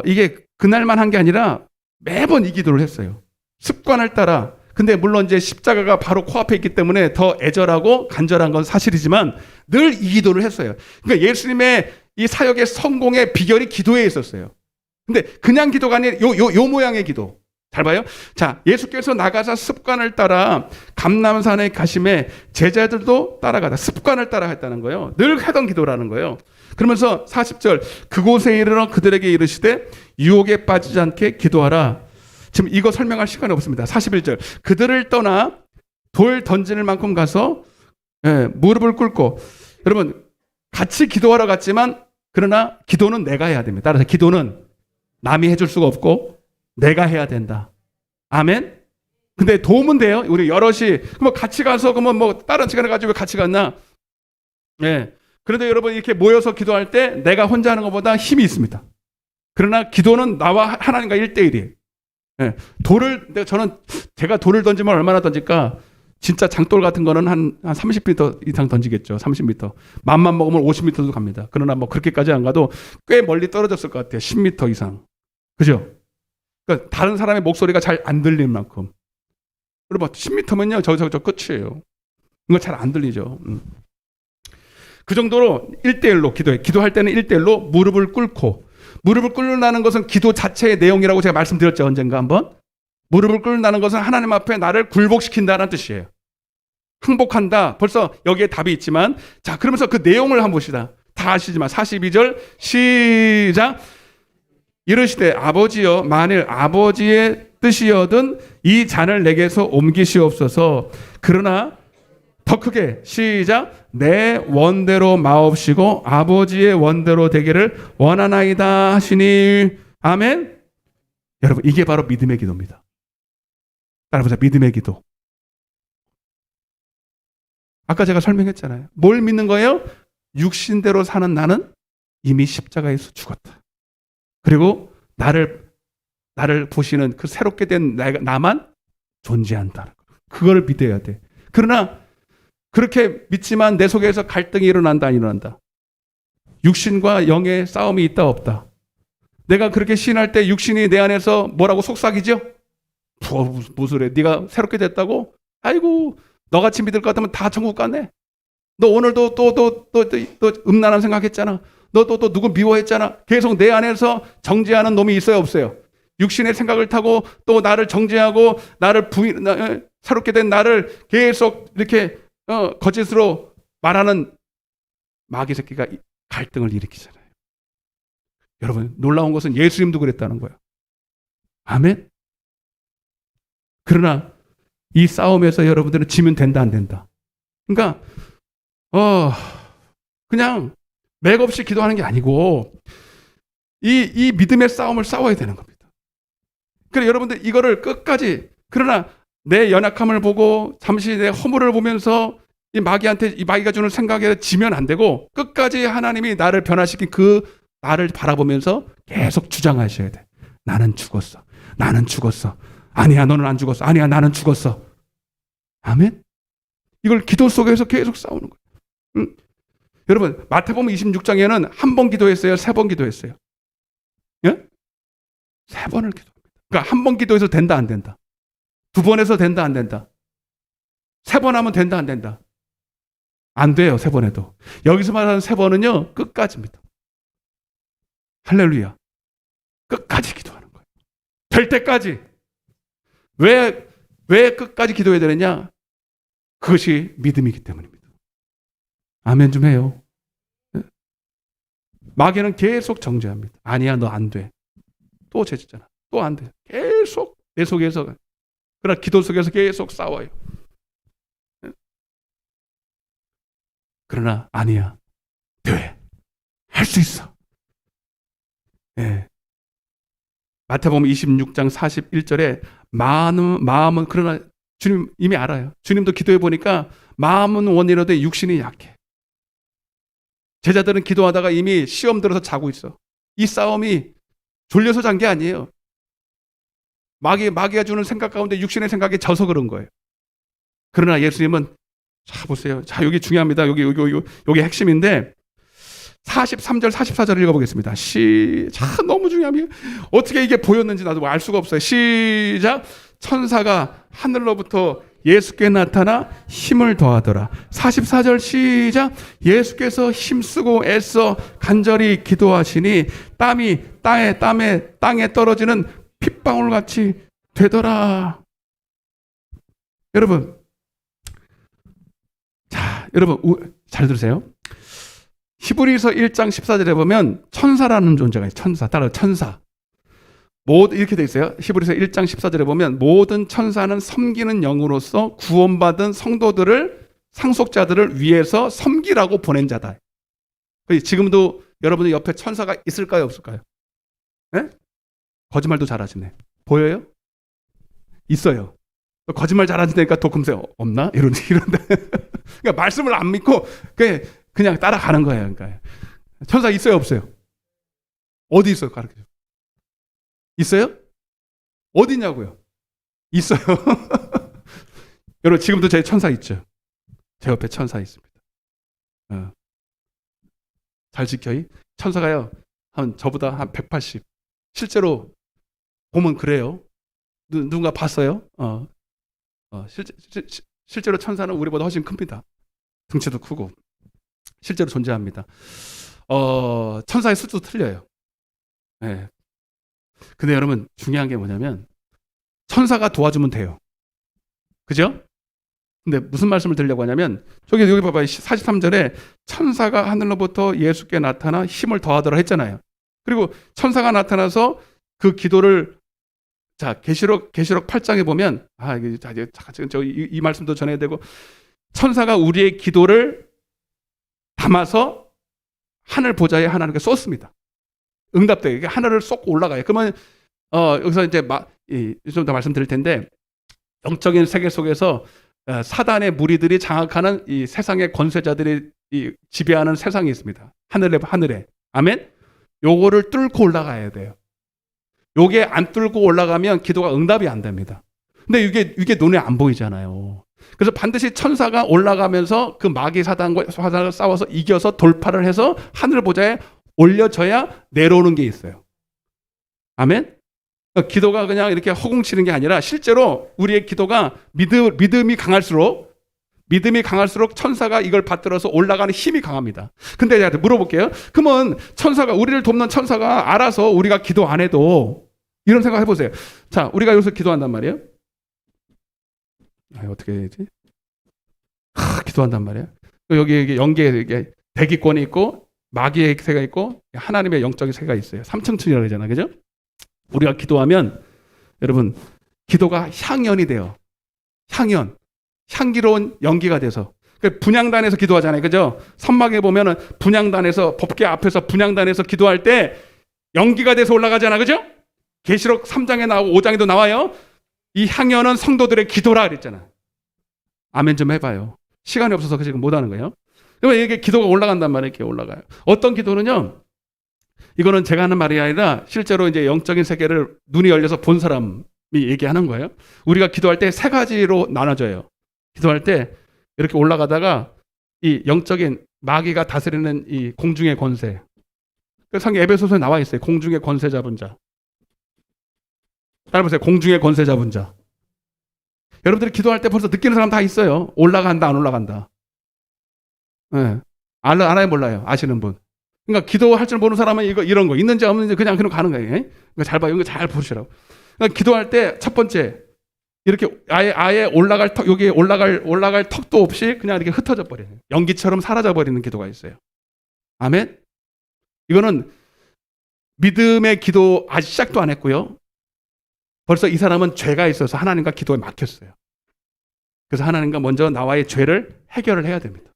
이게 그날만 한 게 아니라 매번 이 기도를 했어요. 습관을 따라. 근데 물론 이제 십자가가 바로 코앞에 있기 때문에 더 애절하고 간절한 건 사실이지만 늘 이 기도를 했어요. 그러니까 예수님의 이 사역의 성공의 비결이 기도에 있었어요. 근데 그냥 기도가 아니라 요 모양의 기도. 잘 봐요. 자, 예수께서 나가사 습관을 따라 감람산에 가심에 제자들도 따라가다. 습관을 따라 했다는 거예요. 늘 하던 기도라는 거예요. 그러면서 40절 그곳에 이르러 그들에게 이르시되 유혹에 빠지지 않게 기도하라. 지금 이거 설명할 시간이 없습니다. 41절 그들을 떠나 돌 던질 만큼 가서 무릎을 꿇고 여러분 같이 기도하러 갔지만 그러나 기도는 내가 해야 됩니다. 따라서 기도는 남이 해줄 수가 없고 내가 해야 된다. 아멘. 근데 도움은 돼요. 우리 여럿이 뭐 같이 가서 그러면 뭐 다른 시간에 가지고 같이 갔나? 그런데 여러분 이렇게 모여서 기도할 때 내가 혼자 하는 것보다 힘이 있습니다. 그러나 기도는 나와 하나님과 1대1이에요. 제가 돌을 던지면 얼마나 던질까? 진짜 장돌 같은 거는 한 30m 이상 던지겠죠. 30m. 맘만 먹으면 50m도 갑니다. 그러나 뭐 그렇게까지 안 가도 꽤 멀리 떨어졌을 것 같아요. 10m 이상. 그죠? 그러니까 다른 사람의 목소리가 잘 안 들릴 만큼. 여러분 10m면요. 저 끝이에요. 이거 잘 안 들리죠. 그 정도로 1대1로 기도해. 기도할 때는 1대1로 무릎을 꿇는다는 것은 기도 자체의 내용이라고 제가 말씀드렸죠. 언젠가 한번. 무릎을 꿇는다는 것은 하나님 앞에 나를 굴복시킨다는 뜻이에요. 항복한다. 벌써 여기에 답이 있지만 자 그러면서 그 내용을 한번 봅시다. 다 아시지만 42절 시작. 이르시되 아버지여 만일 아버지의 뜻이여든 이 잔을 내게서 옮기시옵소서. 그러나 더 크게 시작. 내 원대로 마옵시고 아버지의 원대로 되기를 원하나이다 하시니. 아멘. 여러분 이게 바로 믿음의 기도입니다. 따라보자. 믿음의 기도. 아까 제가 설명했잖아요. 뭘 믿는 거예요? 육신대로 사는 나는 이미 십자가에서 죽었다. 그리고 나를 보시는 그 새롭게 된 나만 존재한다. 그걸 믿어야 돼. 그러나 그렇게 믿지만 내 속에서 갈등이 일어난다, 안 일어난다. 육신과 영의 싸움이 있다, 없다. 내가 그렇게 시인할 때 육신이 내 안에서 뭐라고 속삭이죠? 무슨 소리야? 네가 새롭게 됐다고? 아이고, 너같이 믿을 것 같으면 다 천국 가네. 너 오늘도 또 음란한 생각했잖아. 너 또 누구 미워했잖아. 계속 내 안에서 정죄하는 놈이 있어요, 없어요? 육신의 생각을 타고 또 나를 정죄하고 나를 새롭게 된 나를 계속 이렇게 거짓으로 말하는 마귀 새끼가 갈등을 일으키잖아요. 여러분 놀라운 것은 예수님도 그랬다는 거예요. 아멘. 그러나 이 싸움에서 여러분들은 지면 된다 안 된다. 그러니까 그냥 맥없이 기도하는 게 아니고 이 믿음의 싸움을 싸워야 되는 겁니다. 그래서 여러분들 이거를 끝까지 그러나 내 연약함을 보고 잠시 내 허물을 보면서 이 마귀가 주는 생각에 지면 안 되고 끝까지 하나님이 나를 변화시킨 그 나를 바라보면서 계속 주장하셔야 돼. 나는 죽었어. 나는 죽었어. 아니야, 너는 안 죽었어. 아니야, 나는 죽었어. 아멘? 이걸 기도 속에서 계속 싸우는 거예요. 여러분, 마태복음 26장에는 한 번 기도했어요? 3번 기도했어요? 예? 3번을 기도합니다. 그러니까 한 번 기도해서 된다, 안 된다? 2번 해서 된다, 안 된다? 3번 하면 된다, 안 된다? 안 돼요, 3번 해도. 여기서 말하는 3번은요, 끝까지입니다. 할렐루야. 끝까지 기도하는 거예요. 될 때까지. 왜 끝까지 기도해야 되느냐? 그것이 믿음이기 때문입니다. 아멘 좀 해요. 마귀는 계속 정죄합니다. 아니야, 너 안 돼. 또 죄짓잖아. 또 안 돼. 계속 내 속에서. 그러나 기도 속에서 계속 싸워요. 그러나 아니야. 돼. 할 수 있어. 네. 마태복음 26장 41절에 마음은 그러나 주님 이미 알아요. 주님도 기도해 보니까 마음은 원이라도 육신이 약해. 제자들은 기도하다가 이미 시험 들어서 자고 있어. 이 싸움이 졸려서 잔 게 아니에요. 마귀가 주는 생각 가운데 육신의 생각에 져서 그런 거예요. 그러나 예수님은 자, 보세요. 자, 여기 중요합니다. 여기 핵심인데 43절, 44절 읽어보겠습니다. 자, 너무 중요합니다. 어떻게 이게 보였는지 나도 알 수가 없어요. 시작. 천사가 하늘로부터 예수께 나타나 힘을 더하더라. 44절 시작. 예수께서 힘쓰고 애써 간절히 기도하시니 땀이 땅에 떨어지는 핏방울 같이 되더라. 여러분, 자, 여러분 잘 들으세요. 히브리서 1장 14절에 보면 천사라는 존재가 있어요. 따라 천사. 이렇게 돼 있어요. 히브리서 1장 14절에 보면 모든 천사는 섬기는 영으로서 구원받은 성도들을, 상속자들을 위해서 섬기라고 보낸 자다. 지금도 여러분의 옆에 천사가 있을까요, 없을까요? 네? 거짓말도 잘하시네. 보여요? 있어요. 거짓말 잘하시니까 더 금세 없나? 이런데. 그러니까 말씀을 안 믿고 그냥 따라가는 거예요. 그러니까 천사 있어요, 없어요? 어디 있어요? 가르쳐줘. 있어요? 어디냐고요? 있어요. 여러분, 지금도 제 천사 있죠? 제 옆에 천사 있습니다. 잘 지켜요? 천사가요, 저보다 한 180. 실제로 보면 그래요. 누군가 봤어요? 실제로 천사는 우리보다 훨씬 큽니다. 등치도 크고. 실제로 존재합니다. 천사의 수도 틀려요. 네. 근데 여러분, 중요한 게 뭐냐면 천사가 도와주면 돼요. 그죠? 근데 무슨 말씀을 드리려고 하냐면 여기 봐봐요. 43절에 천사가 하늘로부터 예수께 나타나 힘을 더하더라 했잖아요. 그리고 천사가 나타나서 그 기도를, 자, 계시록 8장에 보면 이 말씀도 전해야 되고, 천사가 우리의 기도를 담아서 하늘 보좌에 하나님께 쏟습니다. 응답되게 하늘을 쏙 올라가요. 그러면 여기서 이제 좀 더 말씀드릴 텐데, 영적인 세계 속에서 사단의 무리들이 장악하는 이 세상의 권세자들이 지배하는 세상이 있습니다. 하늘에. 아멘. 요거를 뚫고 올라가야 돼요. 요게 안 뚫고 올라가면 기도가 응답이 안 됩니다. 근데 이게 눈에 안 보이잖아요. 그래서 반드시 천사가 올라가면서 그 마귀 사단과 싸워서 이겨서 돌파를 해서 하늘 보좌에 올려져야 내려오는 게 있어요. 아멘? 기도가 그냥 이렇게 허공치는 게 아니라 실제로 우리의 기도가 믿음이 강할수록 천사가 이걸 받들어서 올라가는 힘이 강합니다. 근데 제가 물어볼게요. 그러면 우리를 돕는 천사가 알아서 우리가 기도 안 해도, 이런 생각 해보세요. 자, 우리가 여기서 기도한단 말이에요. 어떻게 해야지? 기도한단 말이에요. 여기 연계에 대기권이 있고 마귀의 세가 있고 하나님의 영적인 세가 있어요. 삼층층이라고 그러잖아요. 그죠? 우리가 기도하면 여러분, 기도가 향연이 돼요. 향기로운 연기가 돼서. 분향단에서 기도하잖아요. 그죠? 선막에 보면은 분향단에서, 법궤 앞에서 분향단에서 기도할 때 연기가 돼서 올라가잖아. 그죠? 계시록 3장에 나오고 5장에도 나와요. 이 향연은 성도들의 기도라 그랬잖아. 아멘 좀 해봐요. 시간이 없어서 지금 못하는 거예요. 그러면 이게 기도가 올라간단 말이에요. 이렇게 올라가요. 어떤 기도는요, 이거는 제가 하는 말이 아니라 실제로 이제 영적인 세계를 눈이 열려서 본 사람이 얘기하는 거예요. 우리가 기도할 때 세 가지로 나눠져요. 기도할 때 이렇게 올라가다가 이 영적인 마귀가 다스리는 이 공중의 권세. 성경 에베소서에 나와 있어요. 공중의 권세 잡은 자. 따라보세요. 공중의 권세 잡은 자. 여러분들이 기도할 때 벌써 느끼는 사람 다 있어요. 올라간다, 안 올라간다. 네. 알아요, 몰라요? 아시는 분. 그러니까 기도할 줄 모르는 사람은 이런 거 있는지 없는지 그냥 가는 거예요. 그러니까 잘 봐요. 이거 잘 보시라고. 그러니까 기도할 때 첫 번째, 이렇게 아예 올라갈 턱, 여기 올라갈 턱도 없이 그냥 이렇게 흩어져 버려요. 연기처럼 사라져 버리는 기도가 있어요. 아멘. 이거는 믿음의 기도 아직 시작도 안 했고요. 벌써 이 사람은 죄가 있어서 하나님과 기도에 막혔어요. 그래서 하나님과 먼저 나와의 죄를 해결을 해야 됩니다.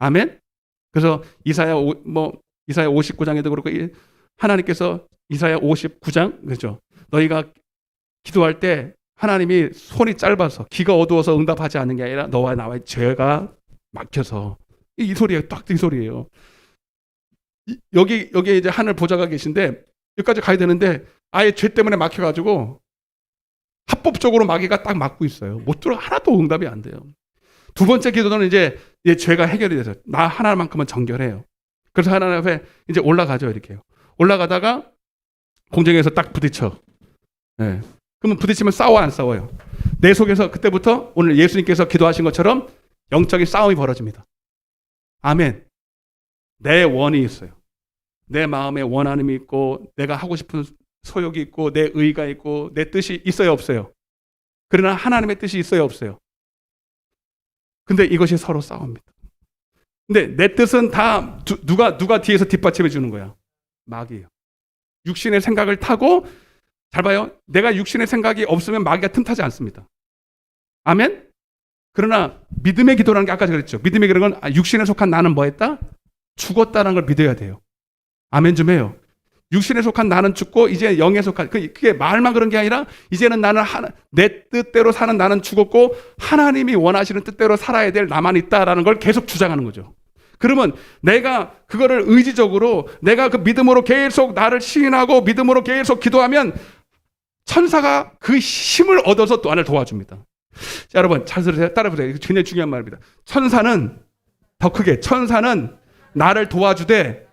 아멘. 그래서 이사야 59장에도 그렇고 하나님께서 이사야 59장 그렇죠. 너희가 기도할 때 하나님이 손이 짧아서 귀가 어두워서 응답하지 않는 게 아니라 너와 나와의 죄가 막혀서 이 소리예요. 딱 이 소리예요. 여기 이제 하늘 보좌가 계신데 여기까지 가야 되는데 아예 죄 때문에 막혀가지고 합법적으로 마귀가 딱 막고 있어요. 못 들어 하나도 응답이 안 돼요. 두 번째 기도는 이제 죄가 해결이 돼서 나 하나만큼은 정결해요. 그래서 하나님 앞에 이제 올라가죠. 이렇게요. 올라가다가 공중에서 딱 부딪혀. 네. 그러면 부딪히면 싸워 안 싸워요? 내 속에서 그때부터 오늘 예수님께서 기도하신 것처럼 영적인 싸움이 벌어집니다. 아멘. 내 원이 있어요. 내 마음에 원하음이 있고 내가 하고 싶은 소욕이 있고 내 의가 있고 내 뜻이 있어요 없어요? 그러나 하나님의 뜻이 있어요 없어요? 근데 이것이 서로 싸웁니다. 근데 내 뜻은 다 누가 뒤에서 뒷받침해 주는 거야? 마귀예요. 육신의 생각을 타고 잘 봐요. 내가 육신의 생각이 없으면 마귀가 틈타지 않습니다. 아멘? 그러나 믿음의 기도라는 게 아까 그랬죠. 믿음의 기도는 육신에 속한 나는 뭐 했다? 죽었다는 걸 믿어야 돼요. 아멘 좀 해요. 육신에 속한 나는 죽고 이제 영에 속한 그게 말만 그런 게 아니라 이제는 나는 내 뜻대로 사는 나는 죽었고 하나님이 원하시는 뜻대로 살아야 될 나만 있다라는 걸 계속 주장하는 거죠. 그러면 내가 그거를 의지적으로 내가 그 믿음으로 계속 나를 시인하고 믿음으로 계속 기도하면 천사가 그 힘을 얻어서 또 나를 도와줍니다. 자, 여러분 잘 들으세요. 따라보세요. 이거 굉장히 중요한 말입니다. 천사는 더 크게 천사는 나를 도와주되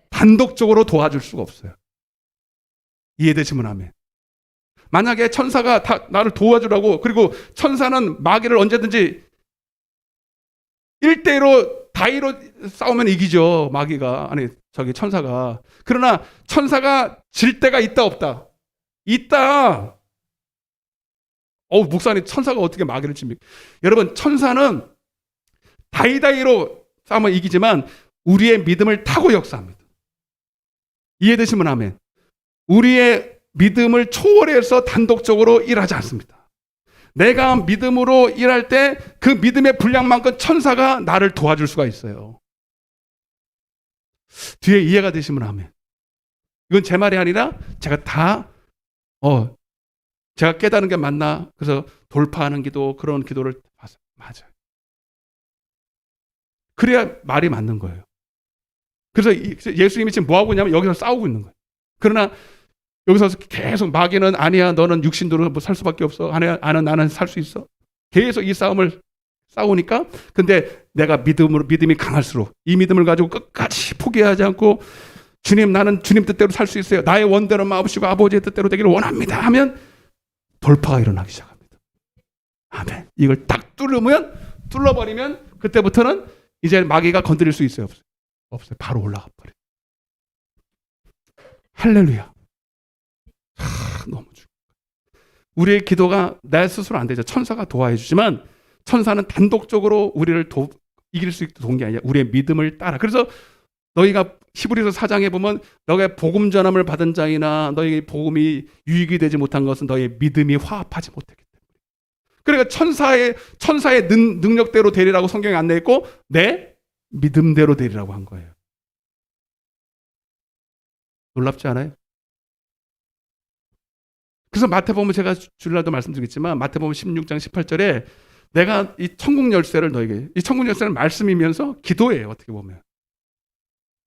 단독적으로 도와줄 수가 없어요. 이해되시면 아멘. 만약에 천사가 나를 도와주라고 그리고 천사는 마귀를 언제든지 1대1로 다이로 싸우면 이기죠. 마귀가 천사가. 그러나 천사가 질 때가 있다 없다? 있다. 목사님 천사가 어떻게 마귀를 칩니까? 여러분 천사는 다이다이로 싸우면 이기지만 우리의 믿음을 타고 역사합니다. 이해되시면 아멘. 우리의 믿음을 초월해서 단독적으로 일하지 않습니다. 내가 믿음으로 일할 때 그 믿음의 분량만큼 천사가 나를 도와줄 수가 있어요. 뒤에 이해가 되시면 아멘. 이건 제 말이 아니라 제가 제가 깨닫는 게 맞나? 그래서 돌파하는 기도 그런 기도를 맞아요. 그래야 말이 맞는 거예요. 그래서 예수님이 지금 뭐하고 있냐면 여기서 싸우고 있는 거예요. 그러나 여기서 계속 마귀는 아니야 너는 육신으로 살 수밖에 없어. 나는 살 수 있어. 계속 이 싸움을 싸우니까 근데 내가 믿음이 강할수록 이 믿음을 가지고 끝까지 포기하지 않고 주님 나는 주님 뜻대로 살 수 있어요. 나의 원대로 마옵시고 아버지의 뜻대로 되기를 원합니다 하면 돌파가 일어나기 시작합니다. 아멘. 이걸 딱 뚫어버리면 그때부터는 이제 마귀가 건드릴 수 있어요 없어요? 없어요. 바로 올라가 버려요. 할렐루야. 너무 좋아. 우리의 기도가 내 스스로 안 되죠. 천사가 도와해 주지만 천사는 단독적으로 우리를 이길 수 있도록 도운 게 아니라 우리의 믿음을 따라. 그래서 너희가 히브리서 4장에 보면 너희가 복음 전함을 받은 자이나 너희 복음이 유익이 되지 못한 것은 너희의 믿음이 화합하지 못했기 때문에. 그러니까 천사의 능력대로 되리라고 성경에 안내했고 내 믿음대로 되리라고 한 거예요. 놀랍지 않아요? 그래서 마태복음 제가 주일날도 말씀드리겠지만 마태복음 16장 18절에 내가 이 천국 열쇠를 너에게 이 천국 열쇠는 말씀이면서 기도예요. 어떻게 보면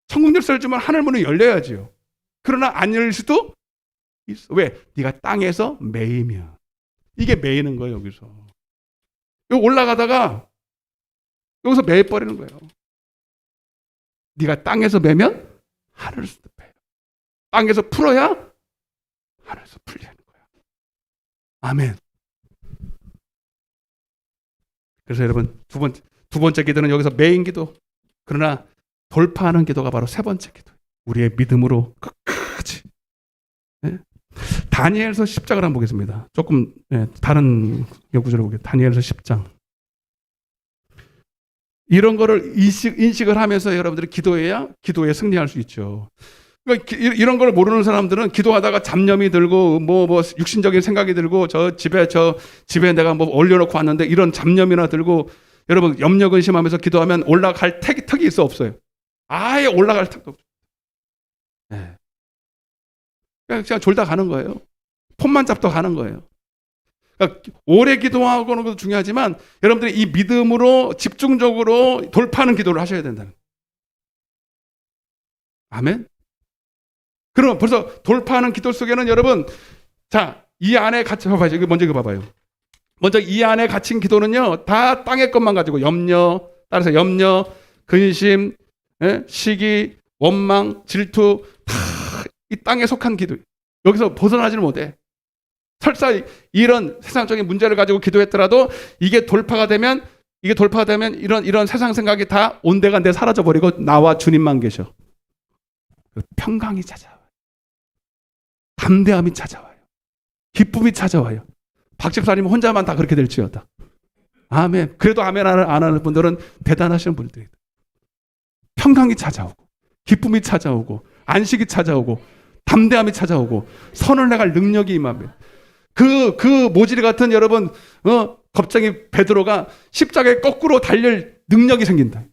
천국 열쇠를 주면 하늘문이 열려야지요. 그러나 안 열릴 수도 있어. 왜? 네가 땅에서 매이면 이게 매이는 거예요. 여기서 여기 올라가다가 여기서 매버리는 거예요. 네가 땅에서 매면 하늘에서 매요. 땅에서 풀어야 하늘에서 풀리는 거야. 아멘. 그래서 여러분 두 번째 기도는 여기서 매인 기도. 그러나 돌파하는 기도가 바로 세 번째 기도. 우리의 믿음으로 끝까지. 네? 다니엘서 10장을 한번 보겠습니다. 조금 다른 구절을 보겠습니다. 다니엘서 10장. 이런 거를 인식을 하면서 여러분들이 기도해야 기도에 승리할 수 있죠. 그러니까 이런 걸 모르는 사람들은 기도하다가 잡념이 들고 뭐 육신적인 생각이 들고 저 집에 내가 뭐 올려놓고 왔는데 이런 잡념이나 들고 여러분 염려 근심하면서 기도하면 올라갈 턱이 있어 없어요? 아예 올라갈 턱도 없어요. 네. 그냥 졸다 가는 거예요. 폰만 잡다 가는 거예요. 그러니까 오래 기도하고는 것도 중요하지만 여러분들이 이 믿음으로 집중적으로 돌파하는 기도를 하셔야 된다는. 아멘. 그럼 벌써 돌파하는 기도 속에는 여러분 자, 이 안에 같이 봐봐요. 이거 먼저 이거 봐봐요. 먼저 이 안에 갇힌 기도는요, 다 땅의 것만 가지고 따라서 염려, 근심, 시기, 원망, 질투, 다 이 땅에 속한 기도. 여기서 벗어나지는 못해. 설사 이런 세상적인 문제를 가지고 기도했더라도 이게 돌파가 되면 이런 세상 생각이 다 온데간데 사라져 버리고 나와 주님만 계셔. 평강이 찾아와요. 담대함이 찾아와요. 기쁨이 찾아와요. 박 집사님 혼자만 다 그렇게 될지어다. 아멘. 그래도 아멘 안 하는 분들은 대단하신 분들이다. 평강이 찾아오고, 기쁨이 찾아오고, 안식이 찾아오고, 담대함이 찾아오고, 선을 내갈 능력이 임하면 그 모질이 같은 여러분, 겁쟁이 베드로가 십자가에 거꾸로 달릴 능력이 생긴다.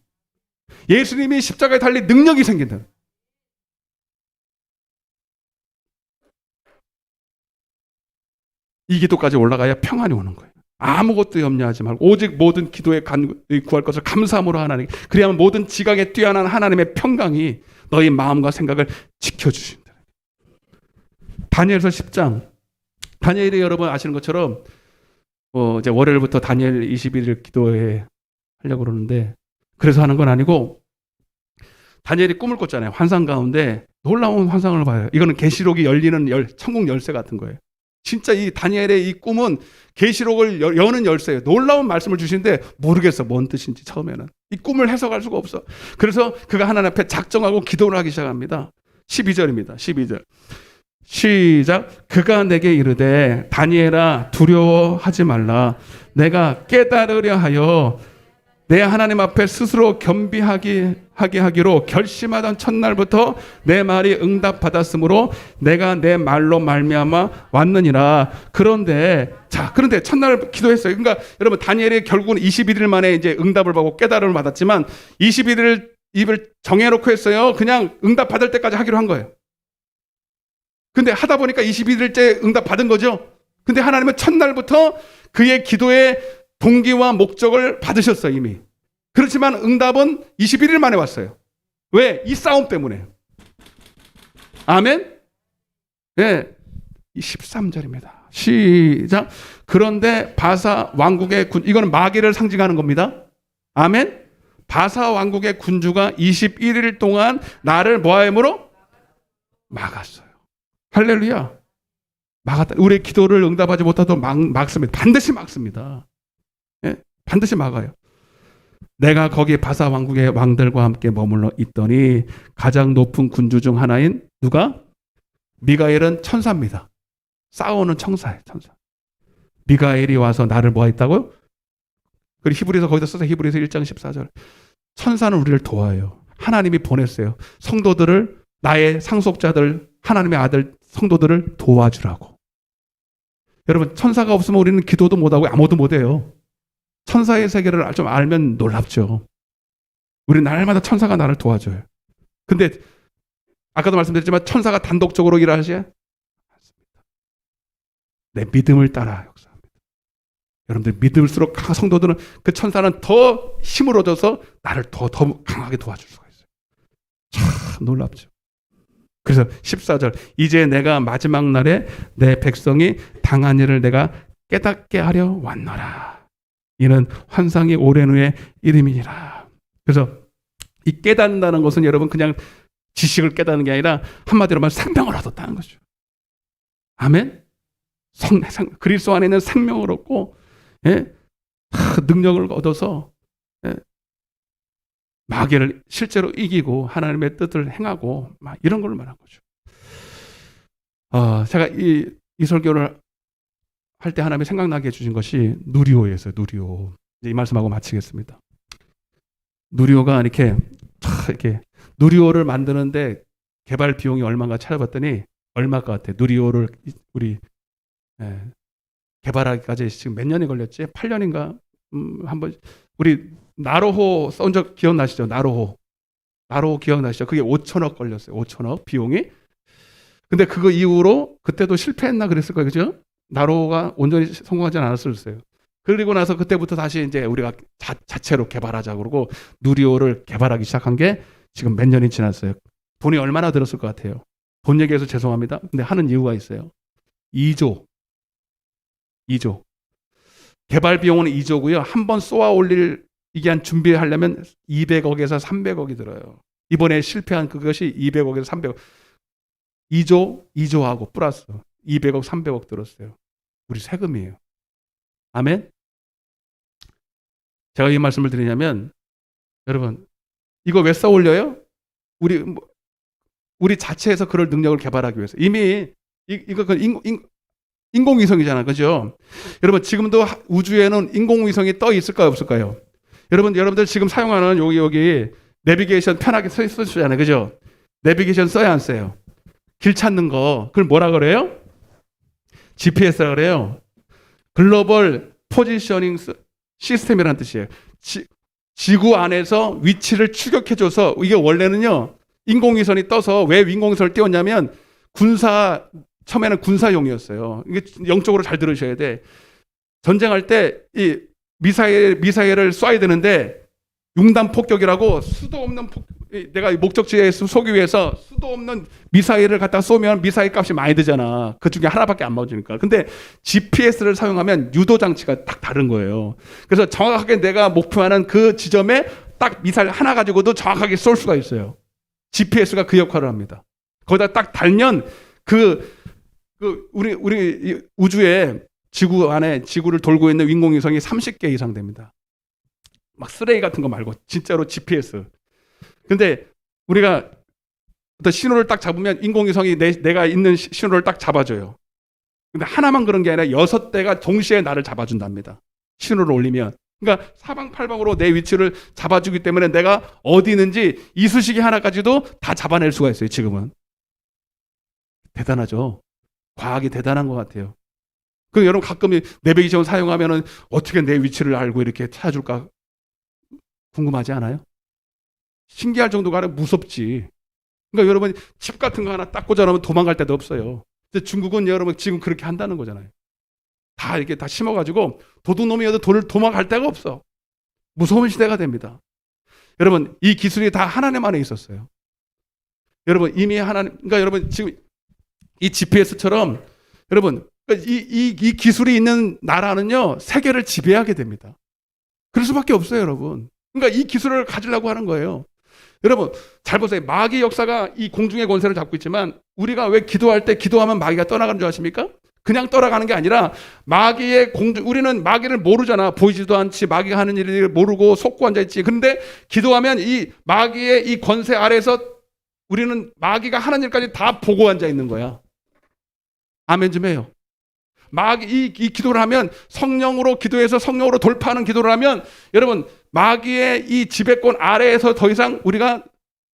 예수님이 십자가에 달릴 능력이 생긴다. 이 기도까지 올라가야 평안이 오는 거예요. 아무것도 염려하지 말고 오직 모든 기도에 구할 것을 감사함으로 하나님, 그리하면 모든 지각에 뛰어난 하나님의 평강이 너희 마음과 생각을 지켜주신다. 다니엘서 10장, 다니엘이 여러분 아시는 것처럼 이제 월요일부터 다니엘 21일 기도회 하려고 그러는데, 그래서 하는 건 아니고 다니엘이 꿈을 꿨잖아요. 환상 가운데 놀라운 환상을 봐요. 이거는 계시록이 열리는 천국 열쇠 같은 거예요. 진짜 이 다니엘의 이 꿈은 계시록을 여는 열쇠예요. 놀라운 말씀을 주시는데 모르겠어, 뭔 뜻인지 처음에는. 이 꿈을 해석할 수가 없어. 그래서 그가 하나님 앞에 작정하고 기도를 하기 시작합니다. 12절입니다. 12절. 시작. 그가 내게 이르되 다니엘아 두려워하지 말라. 내가 깨달으려 하여 내 하나님 앞에 스스로 겸비하게 하기로 결심하던 첫날부터 내 말이 응답받았으므로 내가 내 말로 말미암아 왔느니라. 그런데 첫날 기도했어요. 그러니까 여러분, 다니엘이 결국은 21일 만에 이제 응답을 받고 깨달음을 받았지만 21일 입을 정해놓고 했어요. 그냥 응답 받을 때까지 하기로 한 거예요. 근데 하다 보니까 21일째 응답 받은 거죠. 근데 하나님은 첫날부터 그의 기도의 동기와 목적을 받으셨어요, 이미. 그렇지만 응답은 21일 만에 왔어요. 왜? 이 싸움 때문에. 아멘? 네. 13절입니다. 시작. 그런데 바사 왕국의 이거는 마귀를 상징하는 겁니다. 아멘? 바사 왕국의 군주가 21일 동안 나를 뭐함으로? 막았어요. 할렐루야. 막았다. 우리의 기도를 응답하지 못하도 막습니다. 반드시 막습니다. 예? 반드시 막아요. 내가 거기 바사 왕국의 왕들과 함께 머물러 있더니 가장 높은 군주 중 하나인 누가? 미가엘은 천사입니다. 싸우는 천사예요, 천사. 미가엘이 와서 나를 뭐 했다고요? 그리고 히브리서 거기다 써서 히브리서 1장 14절. 천사는 우리를 도와요. 하나님이 보냈어요. 성도들을, 나의 상속자들, 하나님의 아들 성도들을 도와주라고. 여러분, 천사가 없으면 우리는 기도도 못하고 아무것도 못해요. 천사의 세계를 좀 알면 놀랍죠. 우리 날마다 천사가 나를 도와줘요. 근데 아까도 말씀드렸지만 천사가 단독적으로 일하시지? 내 믿음을 따라 역사합니다. 여러분들 믿을수록 강한 성도들은 그 천사는 더 힘을 얻어서 나를 더 강하게 도와줄 수가 있어요. 참 놀랍죠. 그래서 14절, 이제 내가 마지막 날에 내 백성이 당한 일을 내가 깨닫게 하려 왔노라. 이는 환상이 오랜 후의 이름이니라. 그래서 이 깨닫는다는 것은 여러분 그냥 지식을 깨닫는 게 아니라 한마디로 말하면 생명을 얻었다는 거죠. 아멘? 그리스도 안에 있는 생명을 얻고, 예? 능력을 얻어서, 예? 마귀를 실제로 이기고 하나님의 뜻을 행하고 막 이런 걸 말한 거죠. 제가 이 설교를 할 때 하나님이 생각나게 해주신 것이 누리호였어요. 누리호. 이제 이 말씀하고 마치겠습니다. 누리호가 이렇게 누리호를 만드는데 개발 비용이 얼마인가 찾아봤더니 얼마 것 같아. 누리호를 우리 개발하기까지 지금 몇 년이 걸렸지? 8년인가? 한번 우리 나로호 쏜 적 기억나시죠? 나로호 기억나시죠? 그게 5천억 걸렸어요. 5천억 비용이. 근데 그거 이후로 그때도 실패했나 그랬을 거예요. 그죠? 나로호가 온전히 성공하지 않았었어요. 그리고 나서 그때부터 다시 이제 우리가 자체로 개발하자 그러고 누리호를 개발하기 시작한 게 지금 몇 년이 지났어요. 돈이 얼마나 들었을 것 같아요? 돈 얘기해서 죄송합니다. 근데 하는 이유가 있어요. 2조. 개발 비용은 2조고요. 한 번 쏘아 올릴 이게 한 준비하려면 200억에서 300억이 들어요. 이번에 실패한 그것이 200억에서 300억. 2조하고 플러스 200억, 300억 들었어요. 우리 세금이에요. 아멘? 제가 이 말씀을 드리냐면, 여러분, 이거 왜 쏘아 올려요? 우리 자체에서 그럴 능력을 개발하기 위해서. 이미 이거 인공위성이잖아, 그죠? 여러분, 지금도 우주에는 인공위성이 떠 있을까요, 없을까요? 여러분들 지금 사용하는 여기 내비게이션 편하게 써주잖아요, 그죠? 내비게이션 써야 안 써요? 길 찾는 거, 그걸 뭐라 그래요? GPS라 그래요. 글로벌 포지셔닝 시스템이라는 뜻이에요. 지구 안에서 위치를 추격해줘서, 이게 원래는요, 인공위성이 떠서 왜 인공위성을 띄웠냐면 처음에는 군사용이었어요. 이게 영적으로 잘 들으셔야 돼. 전쟁할 때 이 미사일을 쏴야 되는데 융단 폭격이라고 수도 없는 내가 목적지에 쏘기 위해서 수도 없는 미사일을 갖다 쏘면 미사일 값이 많이 들잖아. 그 중에 하나밖에 안 맞으니까. 근데 GPS를 사용하면 유도 장치가 딱 다른 거예요. 그래서 정확하게 내가 목표하는 그 지점에 딱 미사일 하나 가지고도 정확하게 쏠 수가 있어요. GPS가 그 역할을 합니다. 거기다 딱 달면 우리 우주에 지구 안에 지구를 돌고 있는 인공위성이 30개 이상 됩니다. 막 쓰레기 같은 거 말고 진짜로 GPS. 근데 우리가 어떤 신호를 딱 잡으면 인공위성이 내가 있는 신호를 딱 잡아줘요. 근데 하나만 그런 게 아니라 6대가 동시에 나를 잡아준답니다. 신호를 올리면. 그러니까 사방팔방으로 내 위치를 잡아주기 때문에 내가 어디 있는지 이쑤시개 하나까지도 다 잡아낼 수가 있어요, 지금은. 대단하죠? 과학이 대단한 것 같아요. 그 여러분 가끔 내비게이션 사용하면은 어떻게 내 위치를 알고 이렇게 찾아줄까 궁금하지 않아요? 신기할 정도가 아니라 무섭지. 그러니까 여러분 집 같은 거 하나 딱 꽂아놓으면 도망갈 데도 없어요. 근데 중국은 여러분 지금 그렇게 한다는 거잖아요. 다 이렇게 다 심어가지고 도둑놈이어도 도망갈 데가 없어. 무서운 시대가 됩니다. 여러분 이 기술이 다 하나님 안에 있었어요. 여러분 이미 하나님, 그러니까 여러분 지금 이 GPS처럼 여러분 이 기술이 있는 나라는요 세계를 지배하게 됩니다. 그럴 수밖에 없어요, 여러분. 그러니까 이 기술을 가지려고 하는 거예요. 여러분 잘 보세요. 마귀 역사가 이 공중의 권세를 잡고 있지만 우리가 왜 기도할 때 기도하면 마귀가 떠나가는 줄 아십니까? 그냥 떠나가는 게 아니라 우리는 마귀를 모르잖아. 보이지도 않지. 마귀가 하는 일을 모르고 속고 앉아있지. 그런데 기도하면 이 마귀의 이 권세 아래에서 우리는 마귀가 하는 일까지 다 보고 앉아있는 거야. 아멘 좀 해요. 이 기도를 하면 성령으로 기도해서 성령으로 돌파하는 기도를 하면 여러분 마귀의 이 지배권 아래에서 더 이상 우리가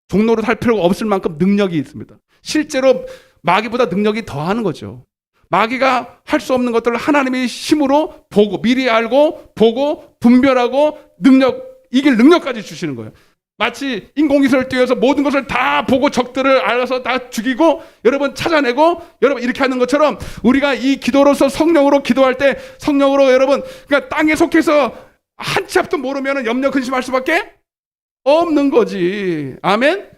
종로로 살 필요가 없을 만큼 능력이 있습니다. 실제로 마귀보다 능력이 더하는 거죠. 마귀가 할 수 없는 것들을 하나님의 힘으로 보고 미리 알고 보고 분별하고 이길 능력까지 주시는 거예요. 마치 인공위성을 띄워서 모든 것을 다 보고 적들을 알아서 다 죽이고 여러분 찾아내고 여러분 이렇게 하는 것처럼 우리가 이 기도로서 성령으로 기도할 때 성령으로 여러분 그러니까 땅에 속해서 한 치 앞도 모르면 염려 근심할 수밖에 없는 거지. 아멘.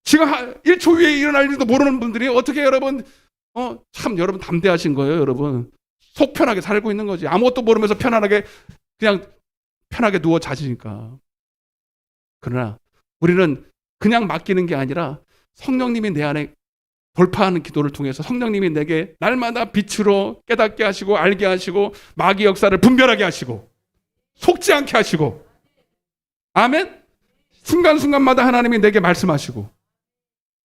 지금 1초 후에 일어날 일도 모르는 분들이 어떻게 여러분 참 여러분 담대하신 거예요, 여러분. 속 편하게 살고 있는 거지. 아무것도 모르면서 그냥 편하게 누워 자시니까. 그러나 우리는 그냥 맡기는 게 아니라 성령님이 내 안에 돌파하는 기도를 통해서 성령님이 내게 날마다 빛으로 깨닫게 하시고 알게 하시고 마귀 역사를 분별하게 하시고 속지 않게 하시고 아멘? 순간순간마다 하나님이 내게 말씀하시고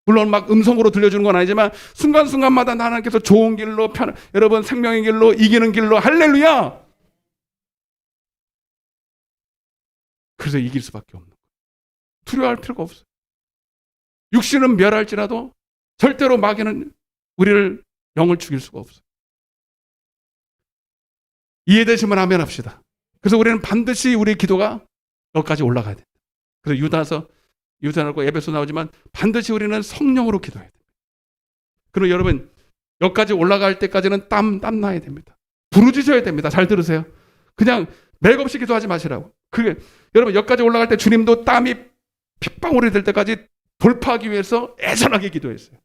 물론 막 음성으로 들려주는 건 아니지만 순간순간마다 하나님께서 좋은 길로 여러분 생명의 길로 이기는 길로 할렐루야. 그래서 이길 수밖에 없는 거예요. 두려워할 필요가 없어요. 육신은 멸할지라도 절대로 마귀는 우리를 영을 죽일 수가 없어요. 이해되시면 아멘 합시다. 그래서 우리는 반드시 우리의 기도가 여기까지 올라가야 됩니다. 그래서 유다하고 에베소 나오지만 반드시 우리는 성령으로 기도해야 됩니다. 그리고 여러분 여기까지 올라갈 때까지는 땀 나야 됩니다. 부르짖어야 됩니다. 잘 들으세요. 그냥 맥없이 기도하지 마시라고. 여러분 여기까지 올라갈 때 주님도 땀이 핏방울이 될 때까지 돌파하기 위해서 애절하게 기도했어요.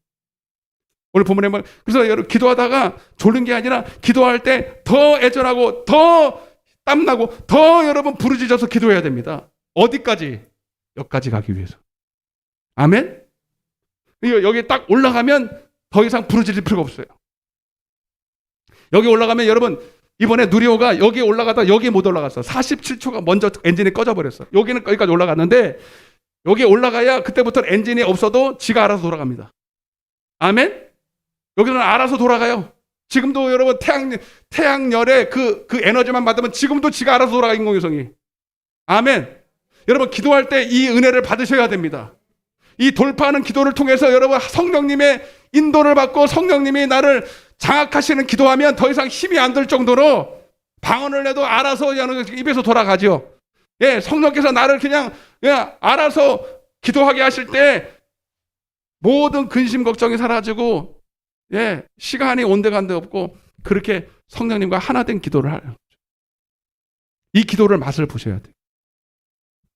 오늘 본문에 그래서 여러분 기도하다가 졸린 게 아니라 기도할 때 더 애절하고 더 땀나고 더 여러분 부르짖어서 기도해야 됩니다. 어디까지? 여기까지 가기 위해서. 아멘? 여기 딱 올라가면 더 이상 부르짖을 필요가 없어요. 여기 올라가면 여러분 이번에 누리호가 여기 올라가다 여기 못 올라갔어. 47초가 먼저 엔진이 꺼져버렸어. 여기는 여기까지 올라갔는데 여기 올라가야 그때부터 엔진이 없어도 지가 알아서 돌아갑니다. 아멘? 여기는 알아서 돌아가요. 지금도 여러분 태양열의 그 에너지만 받으면 지금도 지가 알아서 돌아가 인공위성이. 아멘. 여러분 기도할 때 이 은혜를 받으셔야 됩니다. 이 돌파하는 기도를 통해서 여러분 성령님의 인도를 받고 성령님이 나를 장악하시는 기도하면 더 이상 힘이 안 들 정도로 방언을 내도 알아서 입에서 돌아가죠. 예, 성령께서 나를 그냥 알아서 기도하게 하실 때 모든 근심 걱정이 사라지고 예, 시간이 온데간데 없고 그렇게 성령님과 하나 된 기도를 하요. 이 기도를 맛을 보셔야 돼요.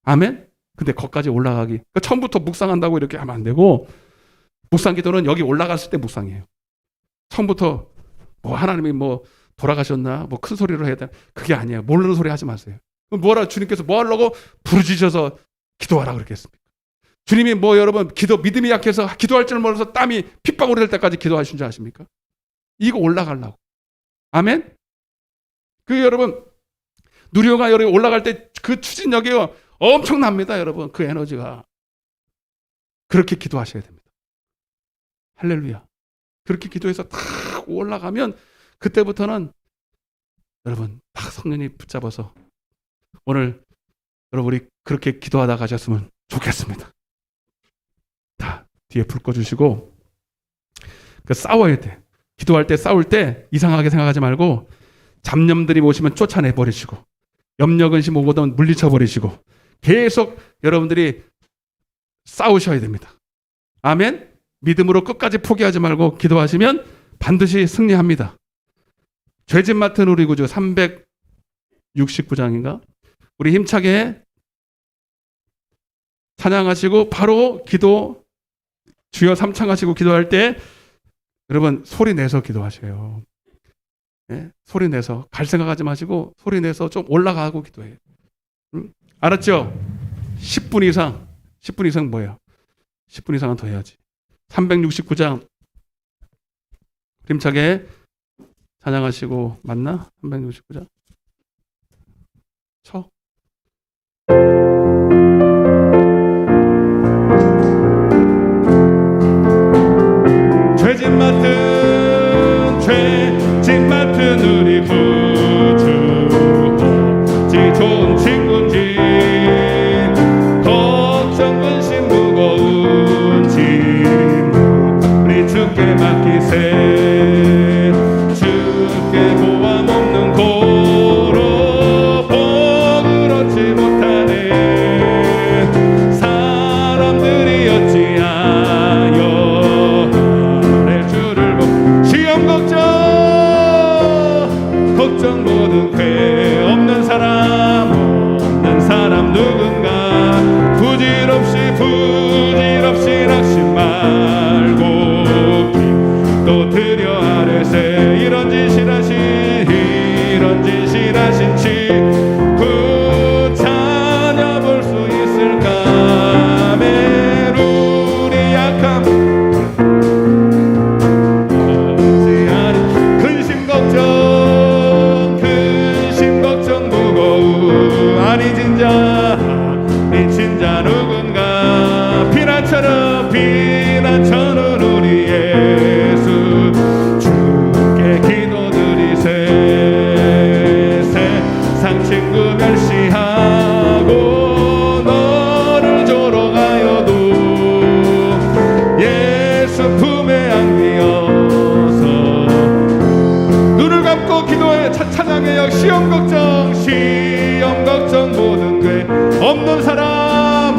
아멘? 근데 거기까지 올라가기. 그러니까 처음부터 묵상한다고 이렇게 하면 안 되고 묵상 기도는 여기 올라갔을 때 묵상이에요. 처음부터 뭐 하나님이 뭐 돌아가셨나 뭐 큰 소리로 해야 되나 그게 아니에요. 모르는 소리 하지 마세요. 뭐라 주님께서 뭐 하려고 부르짖어서 기도하라 그랬겠습니까? 주님이 뭐 여러분 믿음이 약해서 기도할 줄 몰라서 땀이 핏방울이 될 때까지 기도하신 줄 아십니까? 이거 올라가려고. 아멘? 여러분 누리호가 여기 올라갈 때 그 추진력이요 엄청납니다. 여러분 그 에너지가. 그렇게 기도하셔야 됩니다. 할렐루야. 그렇게 기도해서 탁 올라가면 그때부터는 여러분 딱 성령이 붙잡아서 오늘 여러분 우리 그렇게 기도하다 가셨으면 좋겠습니다. 다 뒤에 불 꺼주시고 싸워야 돼. 기도할 때 싸울 때 이상하게 생각하지 말고 잡념들이 오시면 쫓아내버리시고 염려 근심 오거든 물리쳐버리시고 계속 여러분들이 싸우셔야 됩니다. 아멘? 믿음으로 끝까지 포기하지 말고 기도하시면 반드시 승리합니다. 죄짐 맡은 우리 구주 369장인가? 우리 힘차게 찬양하시고 바로 기도 주여 삼창하시고 기도할 때 여러분 소리 내서 기도하셔요. 예? 소리 내서 갈 생각하지 마시고 소리 내서 좀 올라가고 기도해요. 알았죠? 10분 이상 뭐예요? 10분 이상은 더 해야지. 369장 힘차게 찬양하시고 맞나? 369장 쳐. 죄짐 맡은 우리 구주 어찌 좋은 친구인지 걱정 근심 무거운 짐 우리 주께 맡기세. 주께 보암 없는 고로 복을 얻지 못하는 사람들이 어찌하여 내 주를 시험 걱정 모든 죄 없는 사람 누군가 부질없이 낙심 말고 또 드려 아뢰세. 이런 짓을 하신 친구 찾아볼 수 있을까. 매일 우리 약함 근심 걱정 무거운 아니 진자 누군가 피난처는 우리 예수 주께 기도드리세. 세상 친구 멸시하고 너를 조러 가여도 예수 품에 안기어서 눈을 감고 기도해 찬양해요. 시험 걱정 모든 죄 없는 사람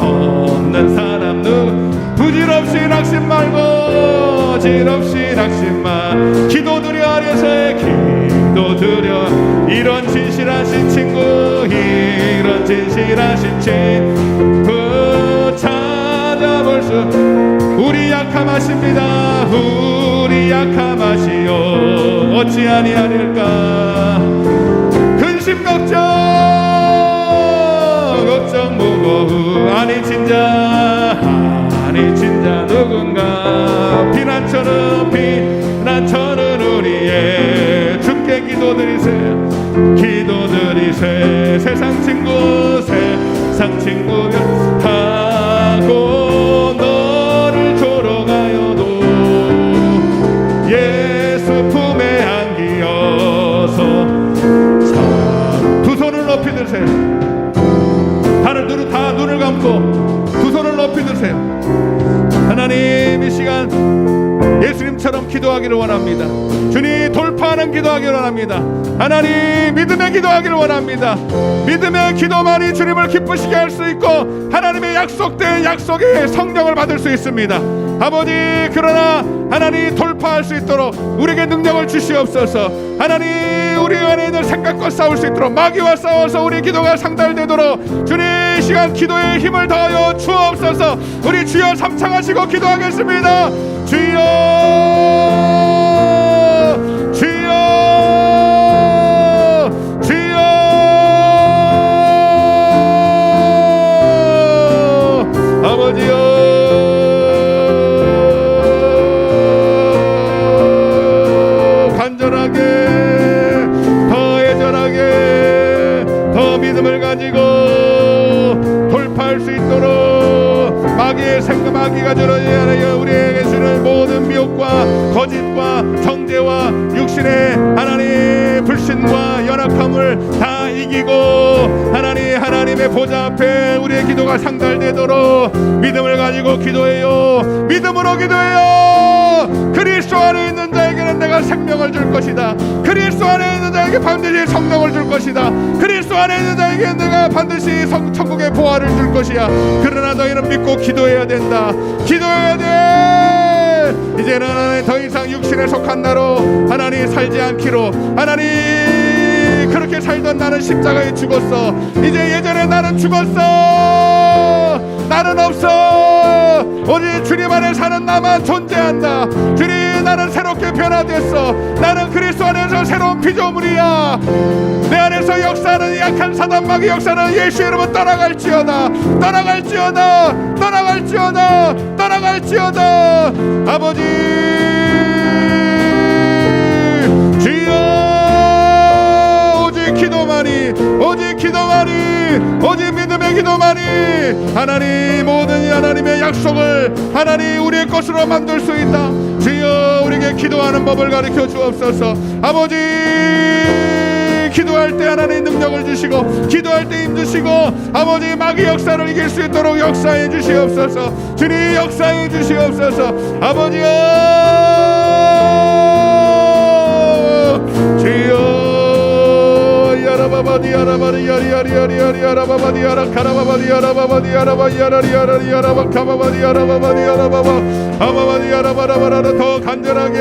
누구 부질없이 낙심 말고 질없이 마 기도드려 아래서의 기도드려. 이런 진실하신 친구 찾아볼 수 우리 약함하십니다. 우리 약함하시오 어찌 아니하릴까 근심 걱정 무거우 아니 진짜 누군가 비난처는 우리의 주께 기도드리세 세상 친구 하고 너를 조러 가여도 예수 품에 안기어서 두 손을 높이 드세요. 다 눈을 감고 두 손을 높이 드세요. 하나님 이 시간 예수님처럼 기도하기를 원합니다. 주님 돌파하는 기도하기를 원합니다. 하나님 믿음의 기도하기를 원합니다. 믿음의 기도만이 주님을 기쁘시게 할 수 있고 하나님의 약속된 약속의 성령을 받을 수 있습니다. 아버지 그러나 하나님 돌파할 수 있도록 우리에게 능력을 주시옵소서. 하나님 우리 안에 있는 생각과 싸울 수 있도록 마귀와 싸워서 우리 기도가 상달되도록 주님 이 시간 기도의 힘을 더하여 주옵소서. 우리 주여 삼창하시고 기도하겠습니다. 주여 아버지여 간절하게 더 애절하게 더 믿음을 가지고 돌파할 수 있도록 마귀가 저러지 않아요. 우리에게 주는 모든 미혹과 거짓과 정죄와 육신의 하나님 불신과 연약함을 다 이기고 하나님의 보좌 앞에 우리의 기도가 상달되도록 믿음을 가지고 기도해요. 믿음으로 기도해요. 그리스도 안에 있는 자에게는 내가 생명을 줄 것이다. 그리스도 안에 있는 자에게 반드시 성령을 줄 것이다. 그리스도 안에 있는 자에게 내가 반드시 천국의 보화를 줄 것이야. 그러나 너희는 믿고 기도해야 된다. 기도해야 돼. 이제는 하나님 더 이상 육신에 속한 나로 하나님 살지 않기로 하나님 그렇게 살던 나는 십자가에 죽었어. 이제 예전에 나는 죽었어. 나는 없어. 오직 주님 안에 사는 나만 존재한다. 주님 나는 새롭게 변화됐어. 나는 그리스도 안에서 새로운 피조물이야. 내 안에서 역사하는 약한 사단 마귀 역사는 예수의 이름으로 떠나갈지어다. 아버지 주여 오직 기도만이 오직 믿음의 기도만이 하나님 모든 하나님의 약속을 하나님 우리의 것으로 만들 수 있다. 주여 우리에게 기도하는 법을 가르쳐 주옵소서. 아버지 기도할 때 하나님 능력을 주시고 기도할 때 힘 주시고 아버지 마귀 역사를 이길 수 있도록 역사해 주시옵소서. 주님 역사해 주시옵소서. 아버지여 주여 야라바바디 야라바디 야리야리야리 야라바바디 야라 카라바바디 야라바바디 야라바 야라리야라리 야라바 카바바디 야라바바디 야라바바 아바바디 야라바라바라라 더 간절하게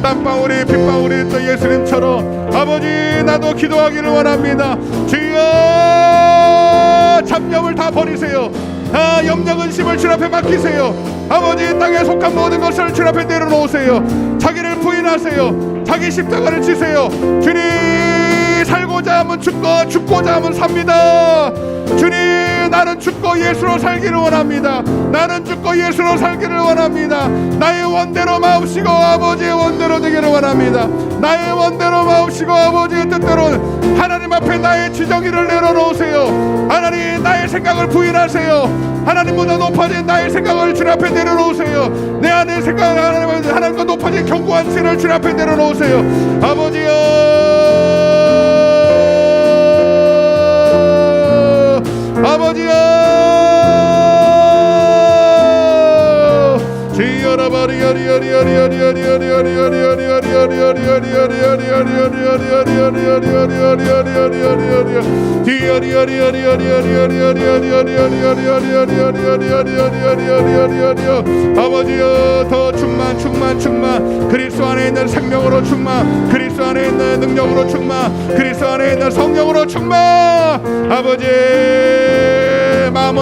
땀방울이 빗방울이 또 예수님처럼 아버지 나도 기도하기를 원합니다. 주여 잡념을 다 버리세요. 염려근심을 주 앞에 맡기세요. 아버지 땅에 속한 모든 것을 주 앞에 내려놓으세요. 자기를 부인하세요. 자기 십자가를 지세요. 주님 살고자 하면 죽고 죽고자 하면 삽니다. 주님 나는 죽고 예수로 살기를 원합니다. 나의 원대로 마옵시고 아버지의 원대로 되기를 원합니다. 나의 원대로 마옵시고 아버지의 뜻대로 하나님 앞에 나의 지정의를 내려놓으세요. 하나님 나의 생각을 부인하세요. 하나님보다 높아진 나의 생각을 주 앞에 내려놓으세요. 내 안의 생각을 하나님과 높아진 견고한 신을 주 앞에 내려놓으세요. 아버지여 아버지여 더 충만 그리스도 안에 있는 생명으로 충만 그리스도 안에 있는 능력으로 충만 그리스도 안에 있는 성령으로 충만 아버지 마음을